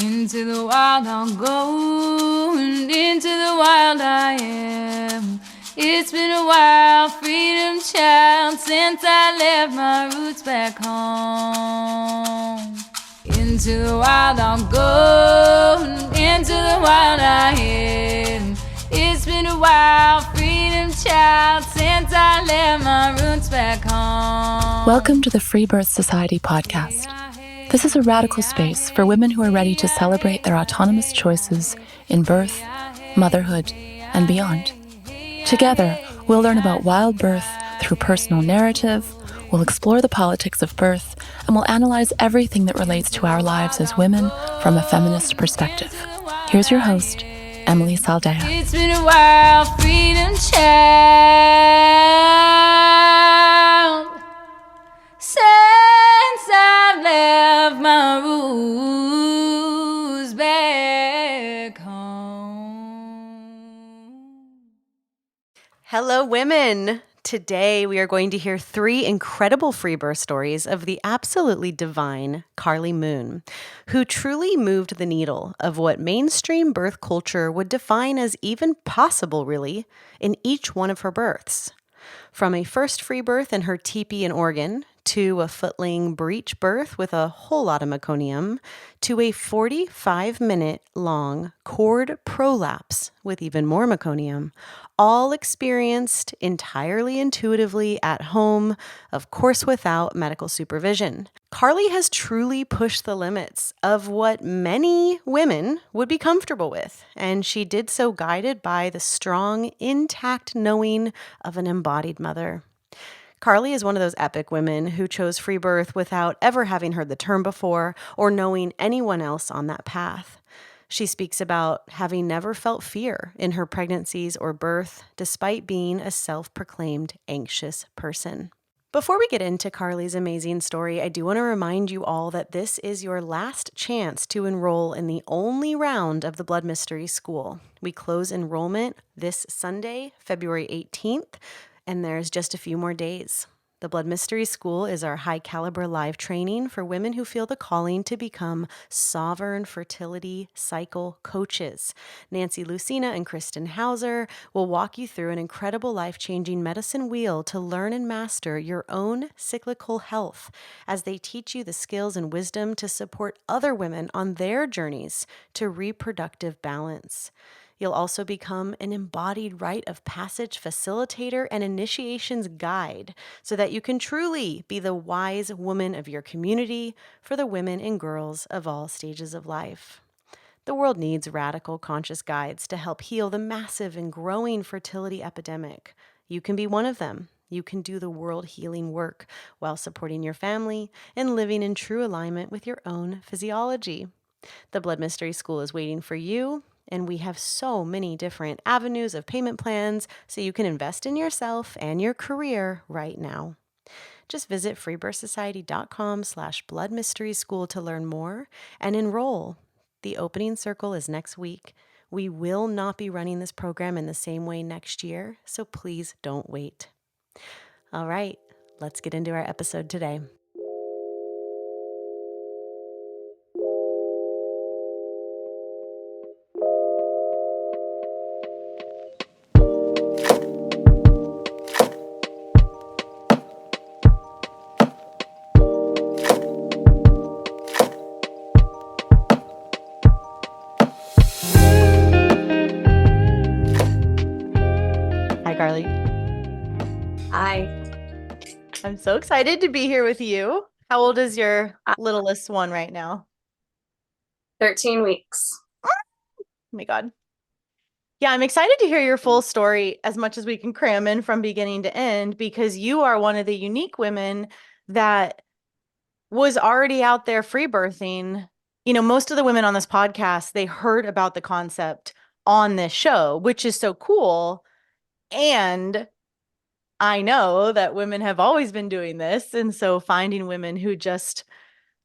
Into the wild I'll go, and into the wild I am. It's been a while, freedom child, since I left my roots back home. Into the wild I'll go, and into the wild I am. It's been a while, freedom child, since I left my roots back home. Welcome to the Freebirth Society podcast. This is a radical space for women who are ready to celebrate their autonomous choices in birth, motherhood, and beyond. Together, we'll learn about wild birth through personal narrative, we'll explore the politics of birth, and we'll analyze everything that relates to our lives as women from a feminist perspective. Here's your host, Emily Saldea. It's been a while, freedom child, since I left my roots back home. Hello, women. Today, we are going to hear 3 incredible freebirth stories of the absolutely divine Carlee Moon, who truly moved the needle of what mainstream birth culture would define as even possible, really, in each one of her births. From a first free birth in her teepee in Oregon, to a Footling Breech birth with a whole lot of meconium, to a 45-minute long cord prolapse with even more meconium, all experienced entirely intuitively at home, of course without medical supervision. Carlee has truly pushed the limits of what many women would be comfortable with, and she did so guided by the strong, in-tact knowing of an embodied mother. Carlee is one of those epic women who chose free birth without ever having heard the term before or knowing anyone else on that path. She speaks about having never felt fear in her pregnancies or birth, despite being a self-proclaimed anxious person. Before we get into Carlee's amazing story, I do want to remind you all that this is your last chance to enroll in the only round of the Blood Mystery School. We close enrollment this Sunday, February 18th, and there's just a few more days. The Blood Mystery School is our high-caliber live training for women who feel the calling to become sovereign fertility cycle coaches. Nancy Lucina and Kristen Hauser will walk you through an incredible life-changing medicine wheel to learn and master your own cyclical health as they teach you the skills and wisdom to support other women on their journeys to reproductive balance. You'll also become an embodied rite of passage facilitator and initiations guide so that you can truly be the wise woman of your community for the women and girls of all stages of life. The world needs radical conscious guides to help heal the massive and growing fertility epidemic. You can be one of them. You can do the world healing work while supporting your family and living in true alignment with your own physiology. The Blood Mystery School is waiting for you. And we have so many different avenues of payment plans so you can invest in yourself and your career right now. Just visit freebirthsociety.com/bloodmysteryschool to learn more and enroll. The opening circle is next week. We will not be running this program in the same way next year, so please don't wait. All right, let's get into our episode today. Hi, Carlee. Hi. I'm so excited to be here with you. How old is your littlest one right now? 13 weeks. Oh my God. Yeah, I'm excited to hear your full story as much as we can cram in from beginning to end, because you are one of the unique women that was already out there free birthing. You know, most of the women on this podcast, they heard about the concept on this show, which is so cool. And I know that women have always been doing this. And so finding women who just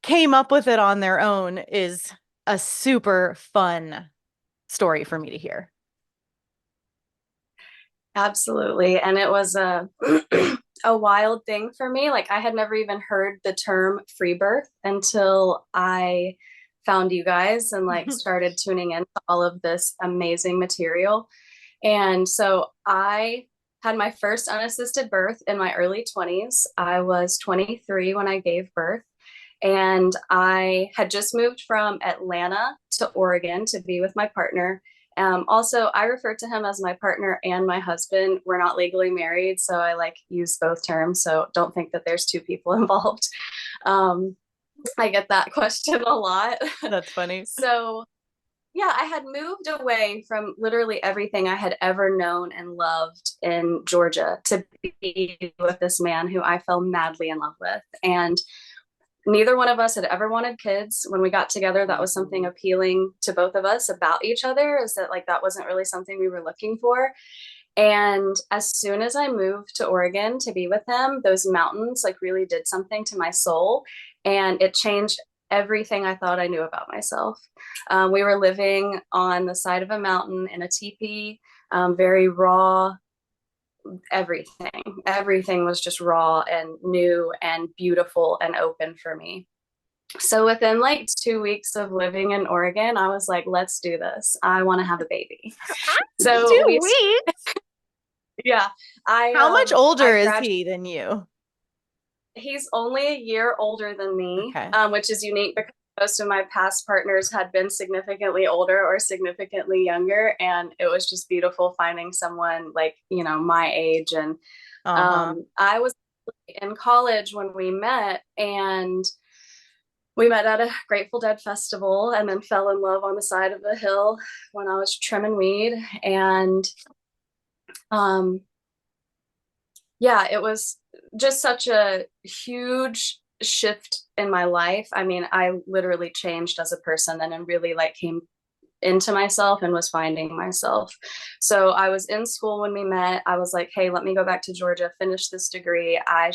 came up with it on their own is a super fun story for me to hear. Absolutely. And it was a a wild thing for me. Like, I had never even heard the term free birth until I found you guys and like started tuning in to all of this amazing material. And so I had my first unassisted birth in my early 20s. I was 23 when I gave birth. And I had just moved from Atlanta to Oregon to be with my partner. Also, I refer to him as my partner and my husband. We're not legally married, so I like use both terms. So don't think that there's two people involved. I get that question a lot. That's funny. So yeah, I had moved away from literally everything I had ever known and loved in Georgia to be with this man who I fell madly in love with. And neither one of us had ever wanted kids. When we got together, that was something appealing to both of us about each other, is that like that wasn't really something we were looking for. And as soon as I moved to Oregon to be with him, those mountains like really did something to my soul, and it changed everything I thought I knew about myself. We were living on the side of a mountain in a teepee, very raw. Everything was just raw and new and beautiful and open for me. So within like 2 weeks of living in Oregon, I was like, let's do this. I want to have a baby. So 2 weeks? Yeah. How much older is he than you? He's only a year older than me, Okay. Which is unique because most of my past partners had been significantly older or significantly younger. And it was just beautiful finding someone like, you know, my age. And I was in college when we met, and we met at a Grateful Dead festival and then fell in love on the side of the hill when I was trimming weed. And yeah, it was just such a huge shift in my life. I mean, I literally changed as a person then and really like came into myself and was finding myself. So I was in school when we met. I was like, hey, let me go back to Georgia, finish this degree. I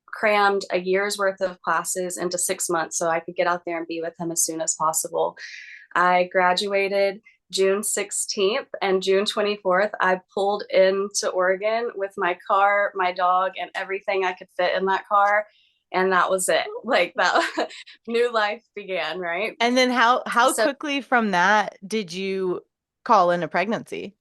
crammed a year's worth of classes into 6 months so I could get out there and be with him as soon as possible. I graduated June 16th, and June 24th, I pulled into Oregon with my car, my dog, and everything I could fit in that car. And that was it. Like that new life began, right? And then how quickly from that did you call in a pregnancy?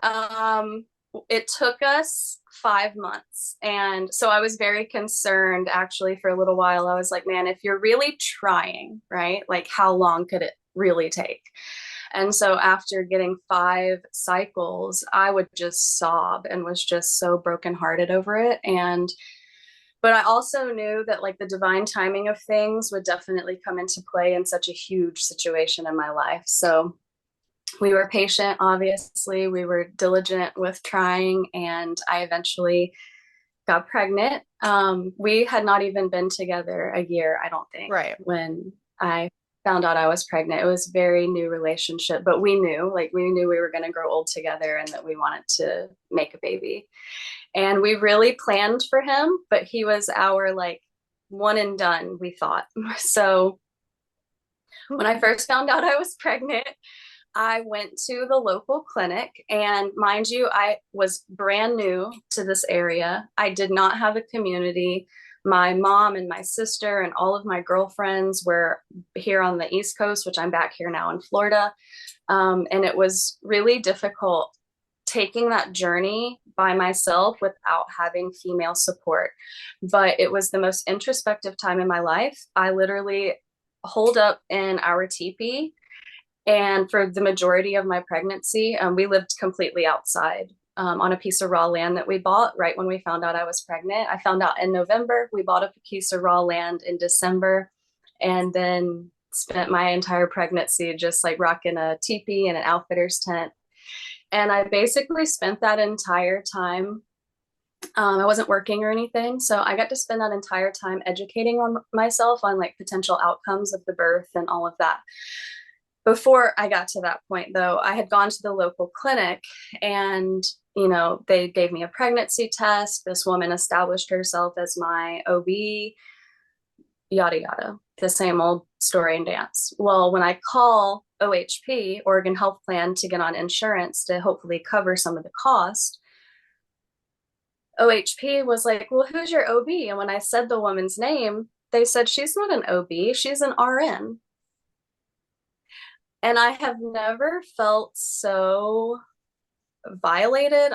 It took us 5 months. And so I was very concerned actually for a little while. I was like, man, if you're really trying, right? Like how long could it really take? And so after getting 5 cycles, I would just sob and was just so brokenhearted over it. But I also knew that like the divine timing of things would definitely come into play in such a huge situation in my life. So we were patient, obviously. We were diligent with trying, and I eventually got pregnant. We had not even been together a year, I don't think, right, when I found out I was pregnant. It was a very new relationship, but we knew we were going to grow old together and that we wanted to make a baby. And we really planned for him, but he was our like one and done, we thought. So when I first found out I was pregnant, I went to the local clinic, and mind you, I was brand new to this area. I did not have a community. My mom and my sister and all of my girlfriends were here on the East Coast, which I'm back here now in Florida. And it was really difficult taking that journey by myself without having female support. But it was the most introspective time in my life. I literally holed up in our teepee. And for the majority of my pregnancy, we lived completely outside on a piece of raw land that we bought right when we found out I was pregnant. I found out in November. We bought a piece of raw land in December, and then spent my entire pregnancy just like rocking a teepee and an outfitter's tent. And I basically spent that entire time. I wasn't working or anything. So I got to spend that entire time educating on myself on like potential outcomes of the birth and all of that. Before I got to that point, though, I had gone to the local clinic, and, you know, they gave me a pregnancy test. This woman established herself as my OB, yada, yada, the same old story and dance. Well, when I call OHP, Oregon Health Plan, to get on insurance to hopefully cover some of the cost, OHP was like, well, who's your OB? And when I said the woman's name, they said, she's not an OB, she's an RN. And I have never felt so violated.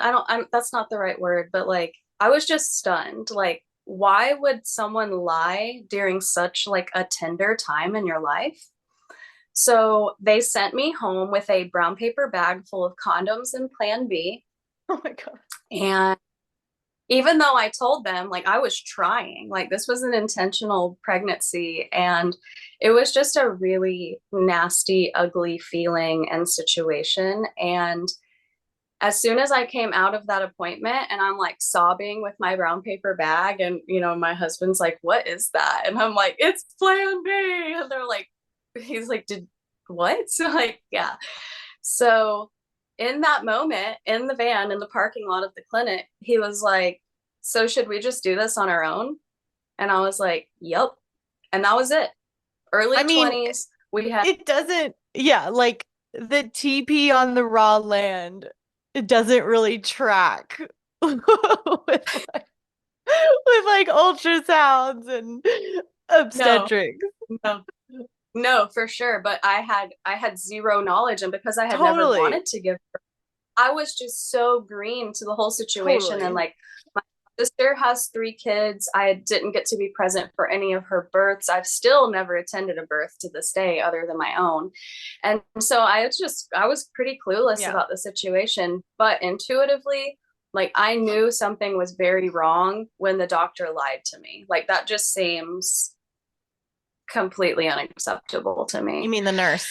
That's not the right word, but like, I was just stunned. Like, why would someone lie during such like a tender time in your life? So they sent me home with a brown paper bag full of condoms and Plan B. Oh my God. And even though I told them, like, I was trying, like, this was an intentional pregnancy, and it was just a really nasty, ugly feeling and situation. And as soon as I came out of that appointment and I'm like sobbing with my brown paper bag, and, you know, my husband's like, what is that? And I'm like, it's Plan B. And they're like, he's like, did what? So like, yeah. So in that moment, in the van, in the parking lot of the clinic, he was like, so should we just do this on our own? And I was like, yep. And that was it. Early 20s. We had It doesn't, yeah, like the teepee on the raw land, it doesn't really track with like ultrasounds and obstetrics. no, no, for sure. But I had zero knowledge, and because I had never Totally. wanted to give birth, I was just so green to the whole situation. Totally. And like, my sister has 3 kids. I didn't get to be present for any of her births. I've still never attended a birth to this day other than my own. And so I was pretty clueless about the situation, but intuitively, like, I knew something was very wrong when the doctor lied to me. Like, that just seems completely unacceptable to me. You mean the nurse?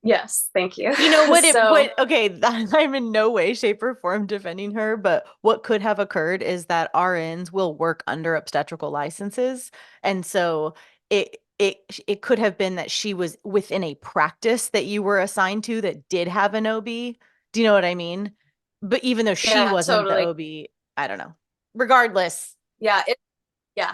Yes, thank you. You know what? Okay, I'm in no way, shape, or form defending her, but what could have occurred is that RNs will work under obstetrical licenses, and so it could have been that she was within a practice that you were assigned to that did have an OB. Do you know what I mean? But even though she wasn't the OB, I don't know. Regardless, yeah,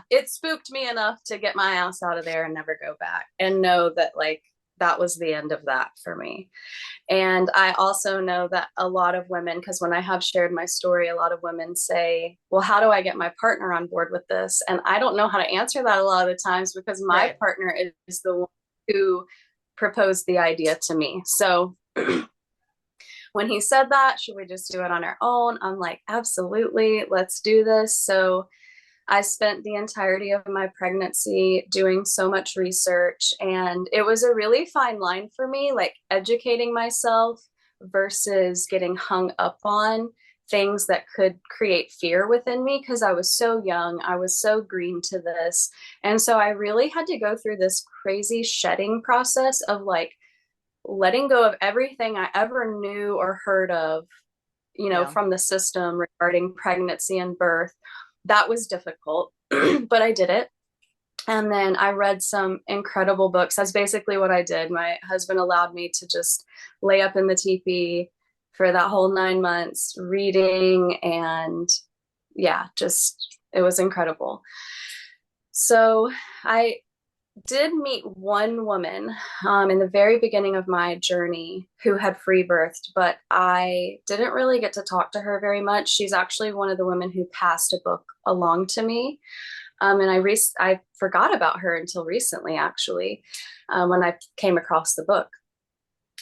it spooked me enough to get my ass out of there and never go back, and know that, like, that was the end of that for me. And I also know that a lot of women, because when I have shared my story, a lot of women say, well, how do I get my partner on board with this? And I don't know how to answer that a lot of the times, because my partner is the one who proposed the idea to me. So when he said that, should we just do it on our own? I'm like, absolutely, let's do this. So I spent the entirety of my pregnancy doing so much research, and it was a really fine line for me, like educating myself versus getting hung up on things that could create fear within me, because I was so young, I was so green to this. And so I really had to go through this crazy shedding process of like letting go of everything I ever knew or heard of, you know, from the system regarding pregnancy and birth. That was difficult, but I did it. And then I read some incredible books. That's basically what I did. My husband allowed me to just lay up in the teepee for that whole 9 months, reading, and yeah, just, it was incredible. So I did meet one woman in the very beginning of my journey who had free birthed, but I didn't really get to talk to her very much. She's actually one of the women who passed a book along to me. And I forgot about her until recently, actually, when I came across the book.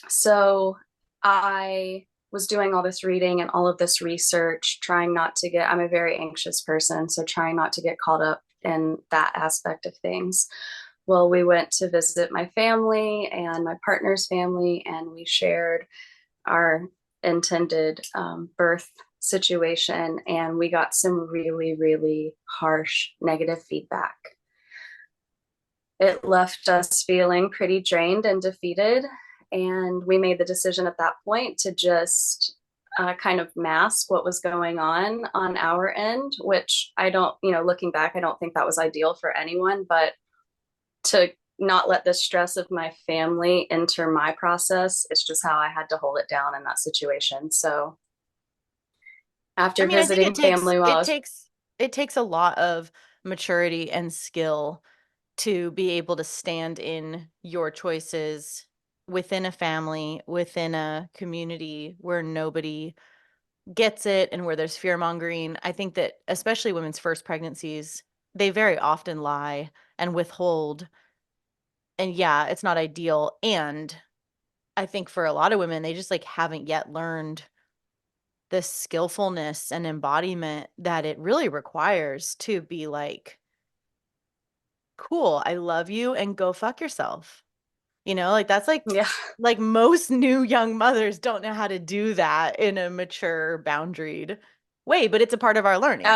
So I was doing all this reading and all of this research, trying not to get, I'm a very anxious person, so trying not to get caught up in that aspect of things. Well, we went to visit my family and my partner's family, and we shared our intended birth situation, and we got some really, really harsh negative feedback. It left us feeling pretty drained and defeated, and we made the decision at that point to just kind of mask what was going on our end, which I don't, you know, looking back, I don't think that was ideal for anyone, but to not let the stress of my family enter my process, it's just how I had to hold it down in that situation. So after visiting family, it takes a lot of maturity and skill to be able to stand in your choices within a family, within a community where nobody gets it and where there's fear mongering. I think that especially women's first pregnancies, they very often lie and withhold. And yeah, it's not ideal. And I think for a lot of women, they just like haven't yet learned the skillfulness and embodiment that it really requires to be like, cool, I love you, and go fuck yourself. Like that's Yeah. like most new young mothers don't know how to do that in a mature, boundaried way, but it's a part of our learning.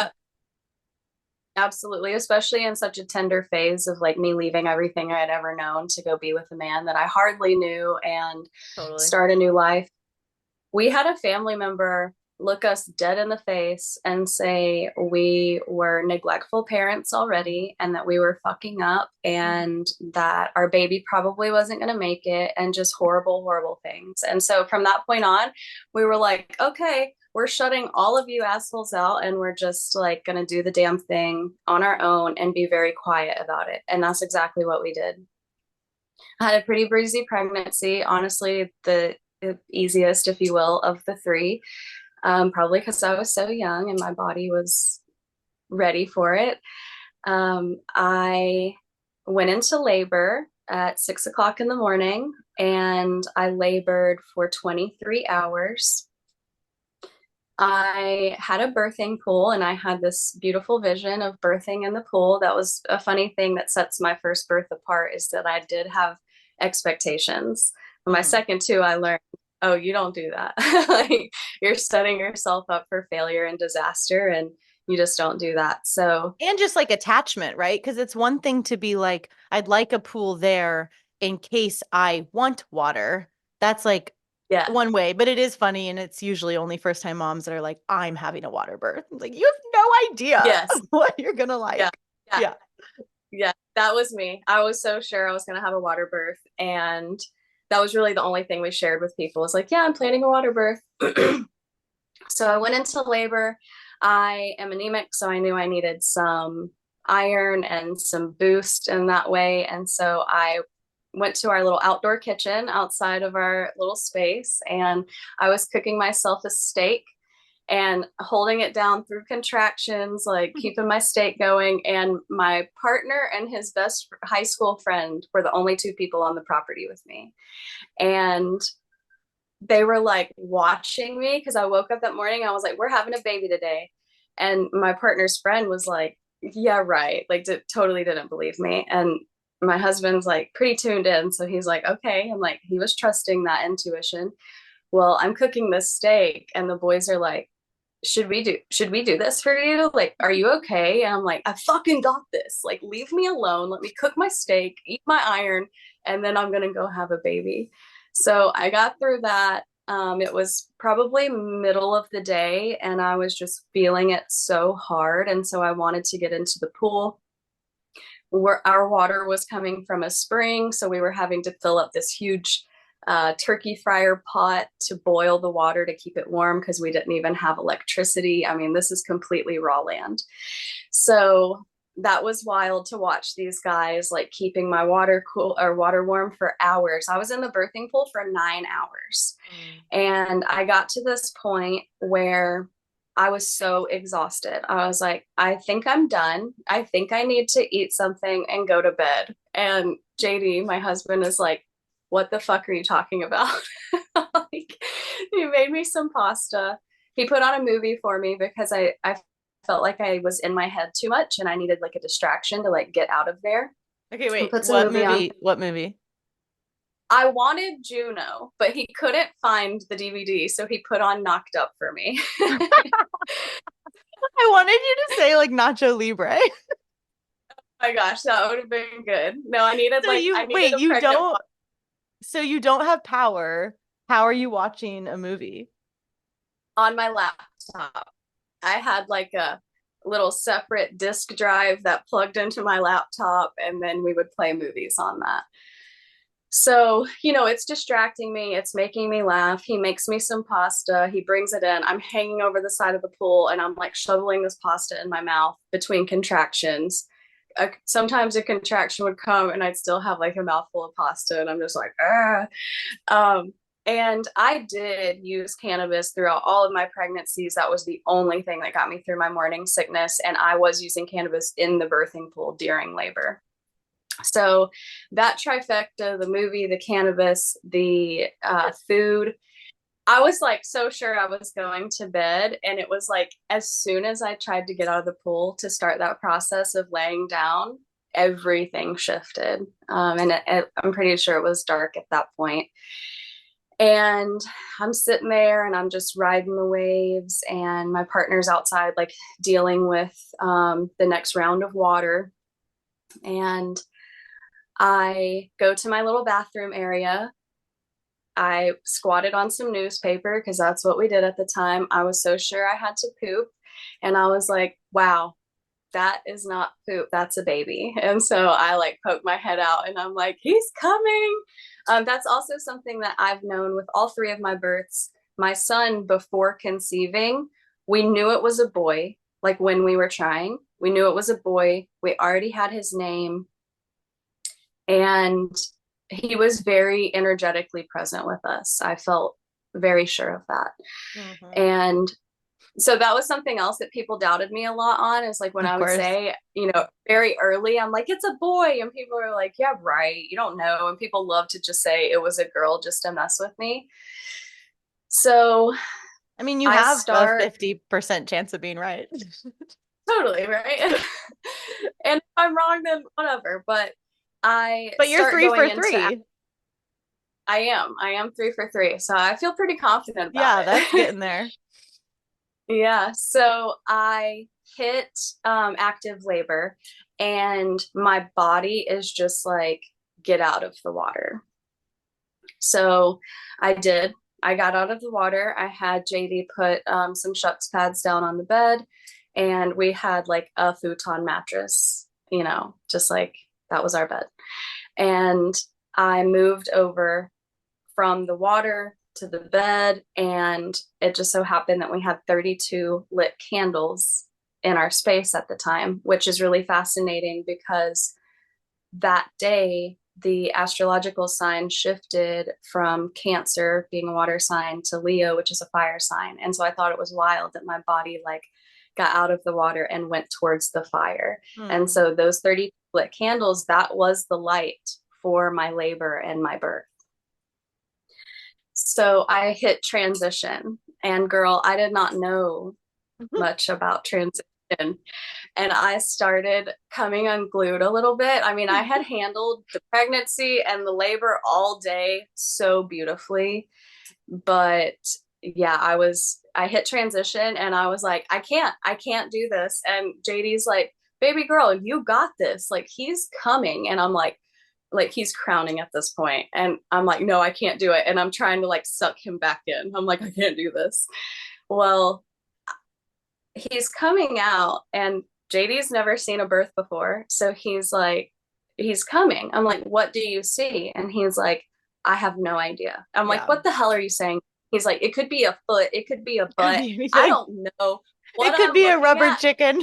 Absolutely, especially in such a tender phase of like me leaving everything I had ever known to go be with a man that I hardly knew and Totally. start a new life. We had a family member look us dead in the face and say we were neglectful parents already and that we were fucking up and that our baby probably wasn't going to make it and just horrible, horrible things. And so from that point on, we were like, okay, we're shutting all of you assholes out and we're just like going to do the damn thing on our own and be very quiet about it. And that's exactly what we did. I had a pretty breezy pregnancy, honestly, the easiest, if you will, of the three, probably because I was so young and my body was ready for it. I went into labor at 6 o'clock in the morning and I labored for 23 hours. I had a birthing pool and I had this beautiful vision of birthing in the pool. That was a funny thing that sets my first birth apart, is that I did have expectations. For my second two, I learned, oh, you don't do that. Like, you're setting yourself up for failure and disaster, and you just don't do that. So, And just like attachment, right? Because it's one thing to be like, I'd like a pool there in case I want water. That's like yeah. one way, but it is funny. And it's usually only first time moms that are like, I'm having a water birth. Like, you have no idea Yes. what you're going to Yeah. like. Yeah. Yeah. Yeah. That was me. I was so sure I was going to have a water birth. And that was really the only thing we shared with people, was like, yeah, I'm planning a water birth. So I went into labor. I am anemic, so I knew I needed some iron and some boost in that way. And so I went to our little outdoor kitchen outside of our little space, and I was cooking myself a steak and holding it down through contractions, like keeping my steak going. And my partner and his best high school friend were the only two people on the property with me. And they were like watching me because I woke up that morning. I was like, we're having a baby today. And my partner's friend was like, yeah, right. Like, totally didn't believe me. And my husband's like pretty tuned in. So he's like, okay. And like, he was trusting that intuition. Well, I'm cooking this steak and the boys are like, should we do this for you? Like, are you okay? And I'm like, I fucking got this. Like, leave me alone. Let me cook my steak, eat my iron, and then I'm gonna go have a baby. So I got through that. It was probably middle of the day and I was just feeling it so hard. And so I wanted to get into the pool. Where our water was coming from a spring, so we were having to fill up this huge turkey fryer pot to boil the water to keep it warm because we didn't even have electricity. I mean, this is completely raw land. So that was wild to watch these guys like keeping my water cool or water warm for hours. I was in the birthing pool for 9 hours. And I got to this point where I was so exhausted. I was like, I think I'm done. I think I need to eat something and go to bed. And JD, my husband, is like, what the fuck are you talking about? Like, he made me some pasta. He put on a movie for me because I felt like I was in my head too much and I needed like a distraction to like get out of there. Okay, wait. Put some movie on. What movie? I wanted Juno, but he couldn't find the DVD, so he put on Knocked Up for me. I wanted you to say like Nacho Libre. Oh my gosh, that would have been good. No, I needed So you I needed wait, a you pregnant don't one. so you don't have power. How are you watching a movie? On my laptop. I had like a little separate disk drive that plugged into my laptop, and then we would play movies on that. So, it's distracting me. It's making me laugh. He makes me some pasta. He brings it in. I'm hanging over the side of the pool and I'm like shoveling this pasta in my mouth between contractions. Sometimes a contraction would come and I'd still have like a mouthful of pasta and I'm just like, ah. And I did use cannabis throughout all of my pregnancies. That was the only thing that got me through my morning sickness. And I was using cannabis in the birthing pool during labor. So that trifecta, the movie, the cannabis, the food, I was like so sure I was going to bed. And it was like, as soon as I tried to get out of the pool to start that process of laying down, everything shifted. And I'm pretty sure it was dark at that point. And I'm sitting there and I'm just riding the waves, and my partner's outside, like dealing with the next round of water. And I go to my little bathroom area. I squatted on some newspaper because that's what we did at the time. I was so sure I had to poop. And I was like, wow, that is not poop. That's a baby. And so I like poked my head out and I'm like, he's coming. That's also something that I've known with all three of my births. My son, before conceiving, we knew it was a boy. Like when we were trying, we knew it was a boy. We already had his name. And he was very energetically present with us. I felt very sure of that. Mm-hmm. And so that was something else that people doubted me a lot on, is like when I would say, you know, very early, I'm like, it's a boy. And people are like, yeah, right. You don't know. And people love to just say it was a girl just to mess with me. So, I mean, you have a 50% chance of being right. Totally, right? And if I'm wrong, then whatever. But you're 3 for 3. I am 3 for 3. So I feel pretty confident about it. Yeah, that's getting there. Yeah. So I hit active labor, and my body is just like, get out of the water. So I did. I got out of the water. I had JD put some shuts pads down on the bed, and we had like a futon mattress, you know, just like that was our bed. And I moved over from the water to the bed, and it just so happened that we had 32 lit candles in our space at the time, which is really fascinating because that day the astrological sign shifted from Cancer, being a water sign, to Leo, which is a fire sign. And so I thought it was wild that my body like got out of the water and went towards the fire. And so those 30 lit candles, that was the light for my labor and my birth. So I hit transition, and girl, I did not know much about transition. And I started coming unglued a little bit. I mean, I had handled the pregnancy and the labor all day so beautifully, but yeah, I hit transition and I was like, I can't do this. And JD's like, baby girl, you got this. Like, he's coming. And I'm like he's crowning at this point. And I'm like, no, I can't do it. And I'm trying to like suck him back in. I'm like, I can't do this. Well, he's coming out, and JD's never seen a birth before. So he's like, he's coming. I'm like, what do you see? And he's like, I have no idea. I'm like, what the hell are you saying? He's like, it could be a foot. It could be a butt. I don't know. It could be a rubber chicken.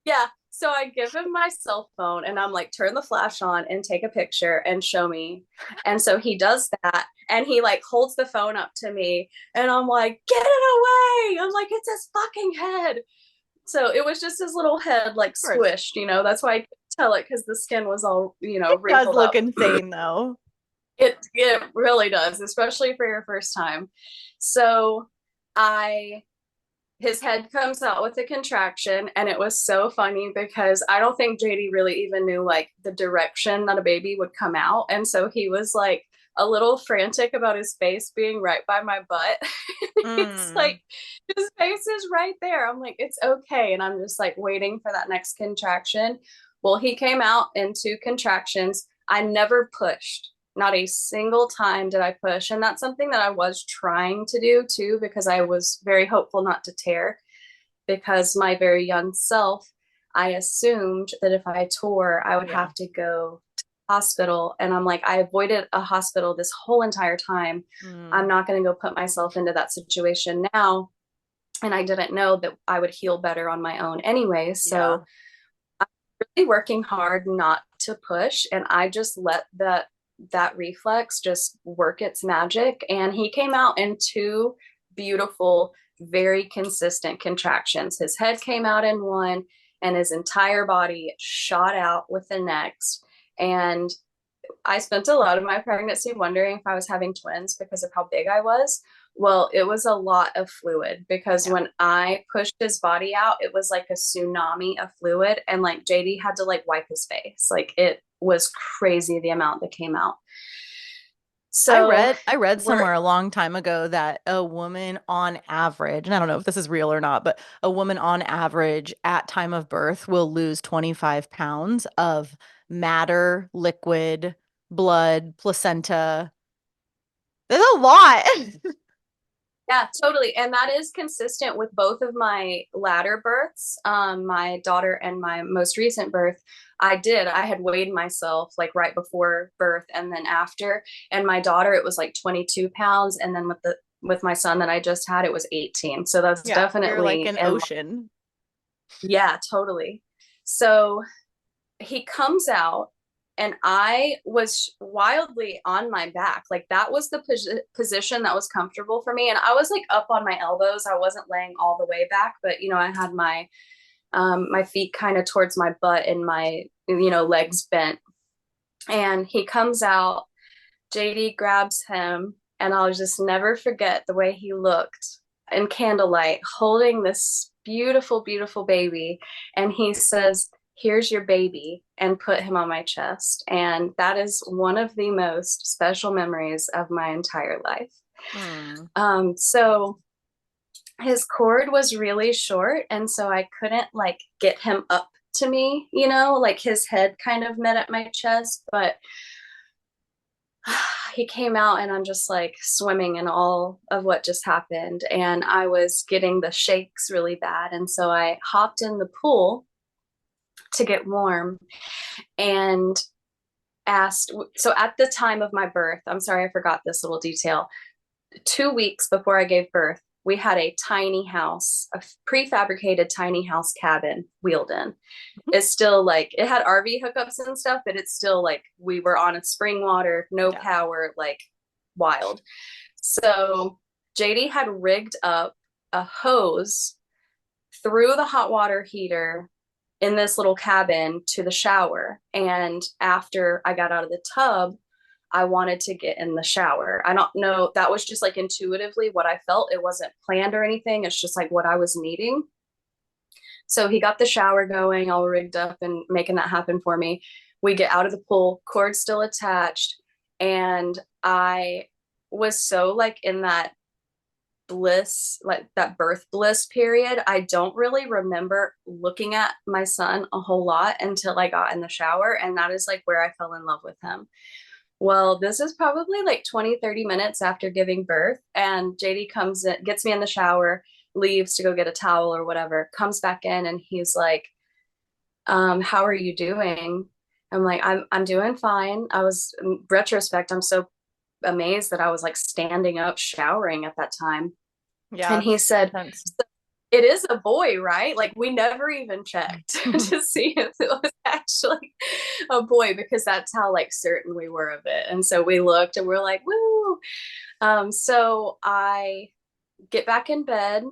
Yeah. So I give him my cell phone and I'm like, turn the flash on and take a picture and show me. And so he does that, and he like holds the phone up to me, and I'm like, get it away. I'm like, it's his fucking head. So it was just his little head like squished, you know. That's why I could tell it, because the skin was all, you know, it does look insane though. It really does, especially for your first time. So his head comes out with a contraction, and it was so funny because I don't think JD really even knew like the direction that a baby would come out. And so he was like a little frantic about his face being right by my butt. It's like, his face is right there. I'm like, it's okay. And I'm just like waiting for that next contraction. Well, he came out in 2 contractions. I never pushed. Not a single time did I push. And that's something that I was trying to do too, because I was very hopeful not to tear, because my very young self, I assumed that if I tore, I would have to go to the hospital. And I'm like, I avoided a hospital this whole entire time. I'm not going to go put myself into that situation now. And I didn't know that I would heal better on my own anyway. So I'm really working hard not to push. And I just let that that reflex just work its magic. And he came out in 2 beautiful, very consistent contractions. His head came out in one and his entire body shot out with the next. And I spent a lot of my pregnancy wondering if I was having twins because of how big I was. Well, it was a lot of fluid because when I pushed his body out, it was like a tsunami of fluid. And like JD had to like wipe his face. Like it was crazy the amount that came out. So I read somewhere a long time ago that a woman on average, and I don't know if this is real or not, but a woman on average at time of birth will lose 25 pounds of matter, liquid, blood, placenta. There's a lot. Yeah, totally. And that is consistent with both of my latter births, my daughter and my most recent birth. I had weighed myself like right before birth and then after. And my daughter, it was like 22 pounds. And then with my son that I just had, it was 18. So that's definitely you're like an ocean. Yeah, totally. So he comes out and I was wildly on my back. Like that was the position that was comfortable for me. And I was like up on my elbows. I wasn't laying all the way back, but you know, I had my, my feet kind of towards my butt and my, you know, legs bent. And he comes out, JD grabs him, and I'll just never forget the way he looked in candlelight holding this beautiful, beautiful baby. And he says, "Here's your baby," and put him on my chest. And that is one of the most special memories of my entire life. So his cord was really short. And so I couldn't like get him up to me, you know, like his head kind of met at my chest, but he came out and I'm just like swimming in all of what just happened. And I was getting the shakes really bad. And so I hopped in the pool to get warm and asked. So at the time of my birth, I'm sorry, I forgot this little detail. 2 weeks before I gave birth, we had a tiny house, a prefabricated tiny house cabin wheeled in. It's still like, it had RV hookups and stuff, but it's still like we were on a spring water, no power, like wild. So JD had rigged up a hose through the hot water heater in this little cabin to the shower. And after I got out of the tub, I wanted to get in the shower. I don't know. That was just like intuitively what I felt. It wasn't planned or anything. It's just like what I was needing. So he got the shower going, all rigged up and making that happen for me. We get out of the pool, cord still attached. And I was so like in that bliss, like that birth bliss period. I don't really remember looking at my son a whole lot until I got in the shower. And that is like where I fell in love with him. Well, this is probably like 20, 30 minutes after giving birth. And JD comes in, gets me in the shower, leaves to go get a towel or whatever, comes back in and he's like, how are you doing? I'm like, I'm doing fine. I was, in retrospect, I'm so amazed that I was like standing up showering at that time. Yeah. And he said, "It is a boy, right?" Like we never even checked to see if it was actually a boy because that's how like certain we were of it. And so we looked and we're like, woo. So I get back in bed.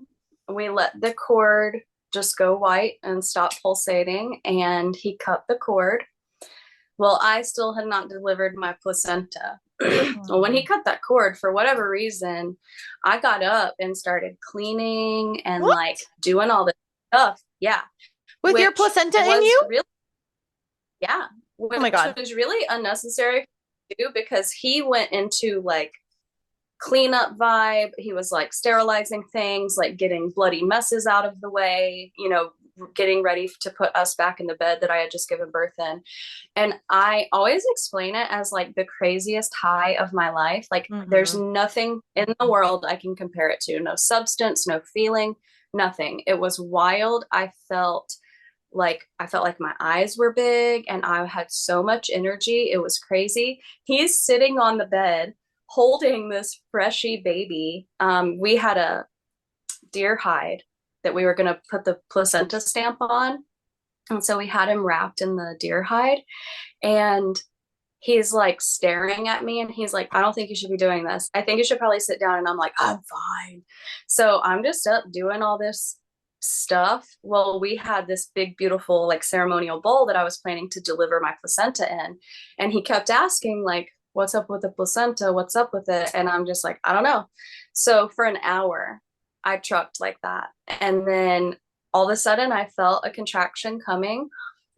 We let the cord just go white and stop pulsating. And he cut the cord. Well, I still had not delivered my placenta. Well, when he cut that cord, for whatever reason, I got up and started cleaning and like doing all this stuff. Yeah. With your placenta in you? Really, yeah. Oh my God. It was really unnecessary to do because he went into like cleanup vibe. He was like sterilizing things, like getting bloody messes out of the way, you know, getting ready to put us back in the bed that I had just given birth in. And I always explain it as like the craziest high of my life. Like there's nothing in the world I can compare it to. No substance, no feeling, nothing. It was wild. I felt like my eyes were big and I had so much energy. It was crazy. He's sitting on the bed holding this freshy baby. We had a deer hide that we were going to put the placenta stamp on. And so we had him wrapped in the deer hide and he's like staring at me and he's like, I don't think you should be doing this. I think you should probably sit down. And I'm like, I'm fine. So I'm just up doing all this stuff. Well, we had this big, beautiful, like ceremonial bowl that I was planning to deliver my placenta in. And he kept asking, like, what's up with the placenta? What's up with it? And I'm just like, I don't know. So for an hour, I trucked like that. And then all of a sudden, I felt a contraction coming.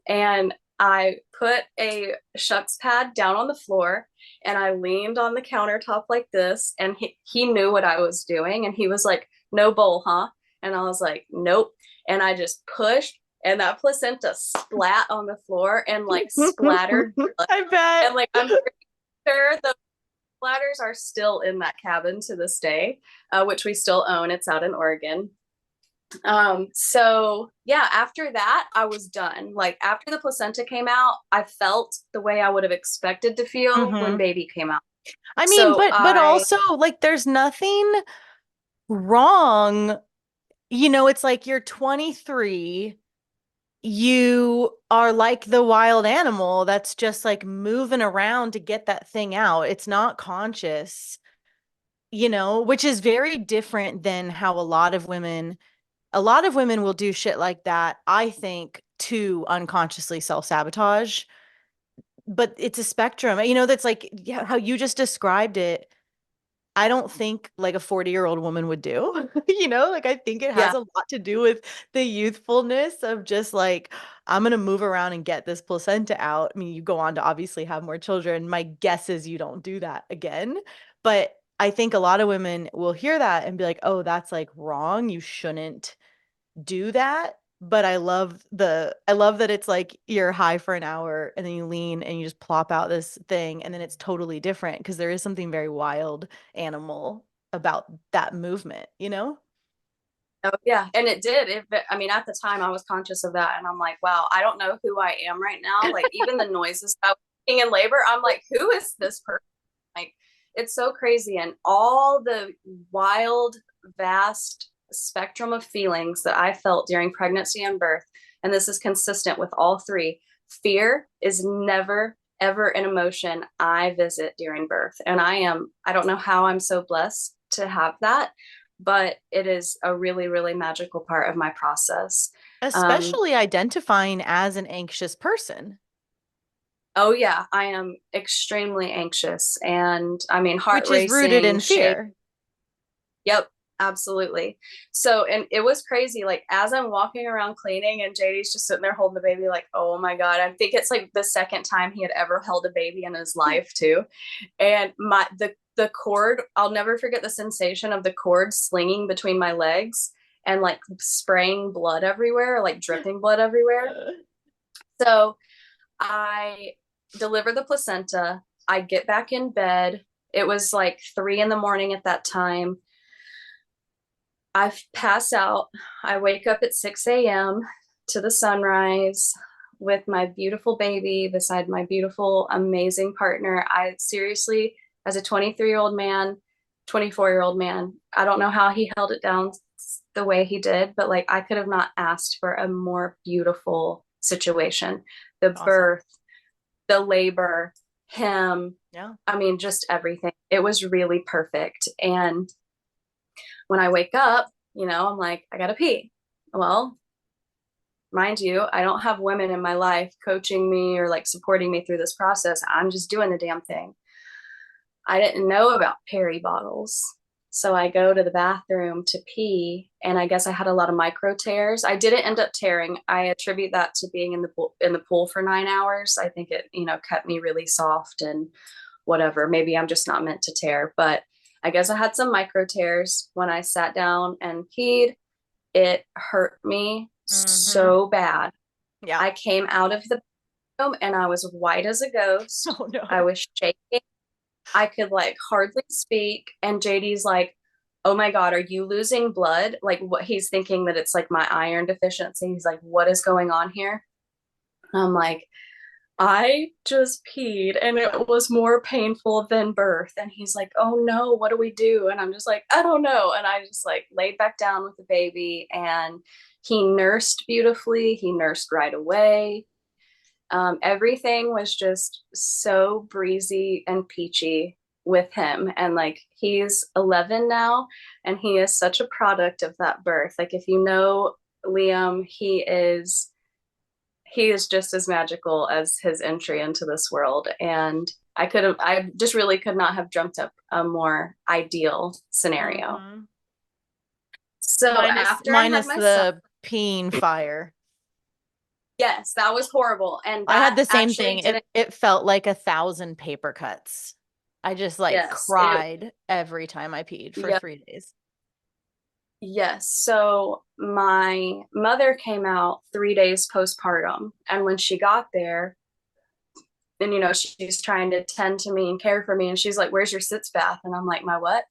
And I put a shucks pad down on the floor and I leaned on the countertop like this. And he knew what I was doing. And he was like, no bowl, huh? And I was like, nope. And I just pushed and that placenta splat on the floor and like splattered. I bet. And like, I'm pretty sure the splatters are still in that cabin to this day, which we still own. It's out in Oregon. So yeah, after that, I was done. Like after the placenta came out, I felt the way I would have expected to feel when baby came out. I mean, So but also like there's nothing wrong. You know, it's like you're 23, you are like the wild animal that's just like moving around to get that thing out. It's not conscious, you know, which is very different than how a lot of women will do shit like that, I think, to unconsciously self-sabotage. But it's a spectrum, you know, that's like yeah, how you just described it. I don't think like a 40-year-old woman would do, you know, like I think it yeah, has a lot to do with the youthfulness of just like, I'm going to move around and get this placenta out. I mean, you go on to obviously have more children. My guess is you don't do that again. But I think a lot of women will hear that and be like, oh, that's like wrong. You shouldn't do that. But I love that it's like you're high for an hour and then you lean and you just plop out this thing and then it's totally different because there is something very wild animal about that movement, you know? oh yeah, and it did. I mean, at the time, I was conscious of that, and I'm like, wow, I don't know who I am right now. Like even the noises I was making in labor, I'm like, who is this person? Like it's so crazy, and all the wild, vast spectrum of feelings that I felt during pregnancy and birth, and this is consistent with all three. Fear is never ever an emotion I visit during birth, and I don't know how I'm so blessed to have that, but it is a really really magical part of my process. um, Especially identifying as an anxious person, oh yeah, I am extremely anxious, and I mean heart which is rooted racing, in shake. fear. Yep, absolutely. So, and it was crazy. Like as I'm walking around cleaning, and JD's just sitting there holding the baby, like, oh my god, I think it's like the second time he had ever held a baby in his life too. And the cord, I'll never forget the sensation of the cord slinging between my legs and like spraying blood everywhere, like dripping blood everywhere. So I deliver the placenta. I get back in bed. It was like 3 in the morning at that time. I pass out. I wake up at 6 a.m. to the sunrise with my beautiful baby beside my beautiful, amazing partner. I seriously, as a 23-year-old man, 24-year-old man, I don't know how he held it down the way he did, but like I could have not asked for a more beautiful situation. The Awesome. birth, the labor, him, Yeah. I mean, just everything. It was really perfect. And when I wake up, I'm like, I gotta pee. Well, mind you, I don't have women in my life coaching me or like supporting me through this process. I'm just doing the damn thing. I didn't know about Perry bottles. So I go to the bathroom to pee, and I guess I had a lot of micro tears. I didn't end up tearing. I attribute that to being in the pool for 9 hours. I think it, kept me really soft and whatever. Maybe I'm just not meant to tear, but I guess I had some micro tears when I sat down and peed. It hurt me Mm-hmm. so bad. Yeah. I came out of the room and I was white as a ghost. Oh I no. was shaking. I could like hardly speak. And JD's like, oh my God, are you losing blood? Like what he's thinking that it's like my iron deficiency. He's like, what is going on here? I'm like, I just peed and it was more painful than birth. And he's like, oh no, what do we do? And I'm just like, I don't know. And I just like laid back down with the baby, and he nursed beautifully. He nursed right away. Everything was just so breezy and peachy with him. And like, he's 11 now, and he is such a product of that birth. Like, if you know Liam, he is just as magical as his entry into this world. And I just really could not have dreamt up a more ideal scenario. Mm-hmm. So after I had Minus my son, the peeing fire. yes, that was horrible. And I had that the same actually thing. didn't, It felt like 1,000 paper cuts. I just like yes, it, cried every time I peed for yeah, 3 days. yes. So my mother came out 3 days postpartum. And when she got there, and she's trying to tend to me and care for me, and she's like, "Where's your sitz bath?" And I'm like, "My what?"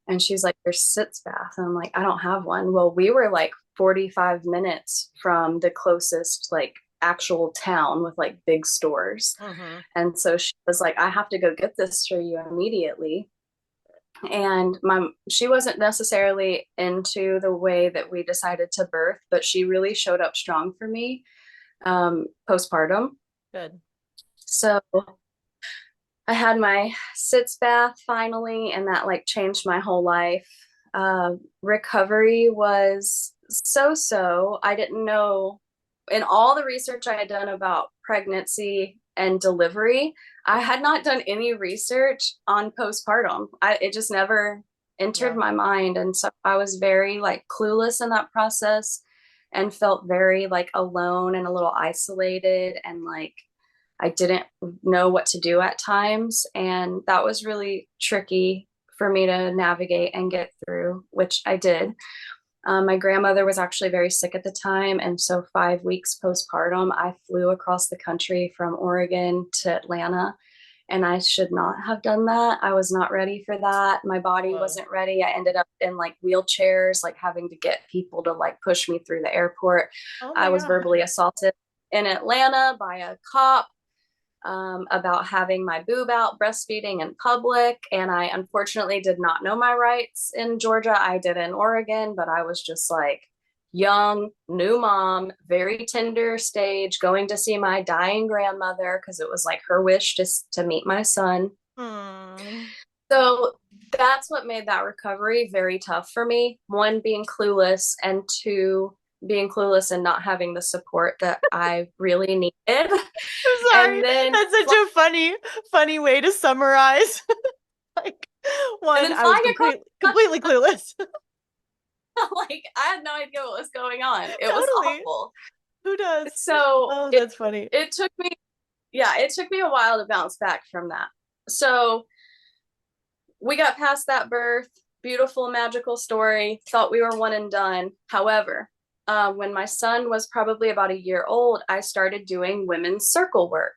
And she's like, "Your sitz bath." And I'm like, "I don't have one." Well, we were like 45 minutes from the closest like actual town with like big stores. Mm-hmm. And so she was like, "I have to go get this for you immediately." And she wasn't necessarily into the way that we decided to birth, but she really showed up strong for me postpartum. Good. So I had my sitz bath finally, and that like changed my whole life. Recovery was so. I didn't know, in all the research I had done about pregnancy and delivery, I had not done any research on postpartum. It just never entered Yeah. my mind. And so I was very like clueless in that process, and felt very like alone and a little isolated, and like I didn't know what to do at times. And that was really tricky for me to navigate and get through, which I did. My grandmother was actually very sick at the time. And so 5 weeks postpartum, I flew across the country from Oregon to Atlanta. And I should not have done that. I was not ready for that. My body Whoa. wasn't ready. I ended up in like wheelchairs, like having to get people to like push me through the airport. Oh I my was God. verbally assaulted in Atlanta by a cop about having my boob out breastfeeding in public. And I unfortunately did not know my rights in Georgia. I did in Oregon, but I was just like young, new mom, very tender stage, going to see my dying grandmother because it was like her wish just to meet my son. Hmm. So that's what made that recovery very tough for me. One, being clueless, and two, being clueless and not having the support that I really needed. I'm sorry. And then That's such a funny way to summarize. Like, one, I was flying across completely clueless. like I had no idea what was going on. It was Totally. awful. Who does? So Oh, that's funny. it took me, yeah, it took me a while to bounce back from that. So we got past that birth, beautiful, magical story, thought we were one and done. However, when my son was probably about a year old, I started doing women's circle work.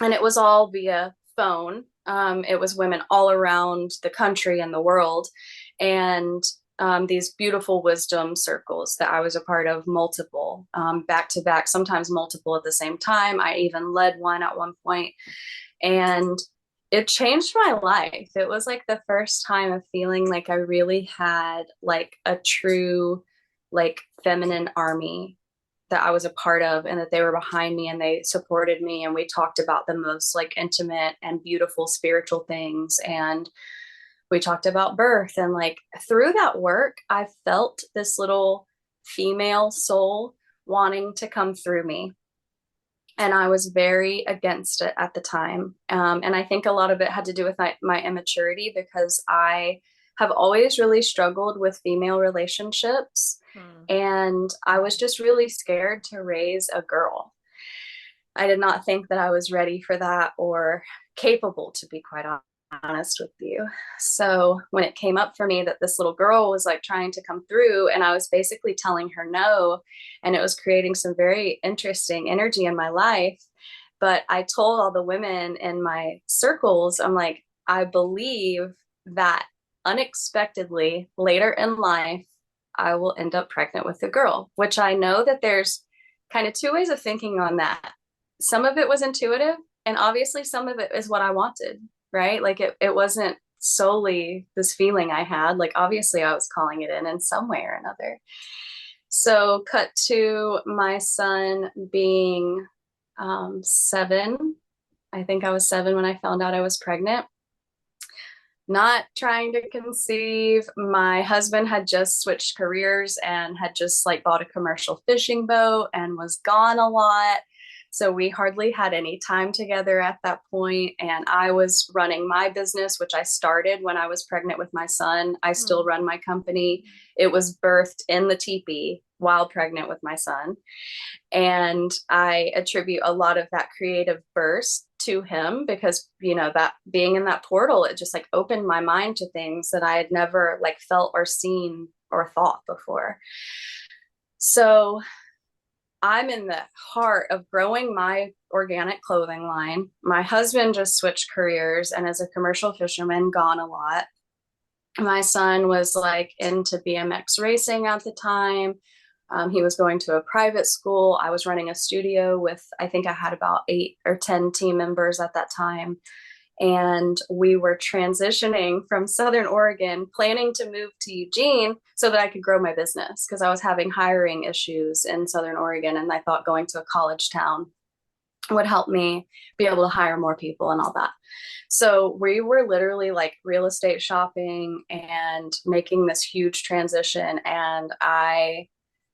And it was all via phone. It was women all around the country and the world. And these beautiful wisdom circles that I was a part of, multiple, back to back, sometimes multiple at the same time. I even led one at one point. And it changed my life. It was like the first time of feeling like I really had like a true, like feminine army that I was a part of, and that they were behind me and they supported me. And we talked about the most like intimate and beautiful spiritual things. And we talked about birth. And like through that work, I felt this little female soul wanting to come through me. And I was very against it at the time. And I think a lot of it had to do with my immaturity, because I have always really struggled with female relationships. And I was just really scared to raise a girl. I did not think that I was ready for that or capable, to be quite honest with you. So when it came up for me that this little girl was like trying to come through, and I was basically telling her no, and it was creating some very interesting energy in my life. But I told all the women in my circles, I'm like, I believe that unexpectedly later in life, I will end up pregnant with a girl, which I know that there's kind of two ways of thinking on that. Some of it was intuitive, and obviously some of it is what I wanted, right? Like it wasn't solely this feeling I had. Like obviously I was calling it in some way or another. So cut to my son being 7. I think I was 7 when I found out I was pregnant. Not trying to conceive. My husband had just switched careers and had just like bought a commercial fishing boat and was gone a lot. So we hardly had any time together at that point. And I was running my business, which I started when I was pregnant with my son. I still run my company. It was birthed in the teepee while pregnant with my son. And I attribute a lot of that creative burst to him because, you know, that being in that portal, it just like opened my mind to things that I had never like felt or seen or thought before. So I'm in the heart of growing my organic clothing line. My husband just switched careers and as a commercial fisherman, gone a lot. My son was like into BMX racing at the time. He was going to a private school. I was running a studio with, I think I had about 8 or 10 team members at that time. And we were transitioning from Southern Oregon, planning to move to Eugene so that I could grow my business because I was having hiring issues in Southern Oregon. And I thought going to a college town would help me be able to hire more people and all that. So we were literally like real estate shopping and making this huge transition. And I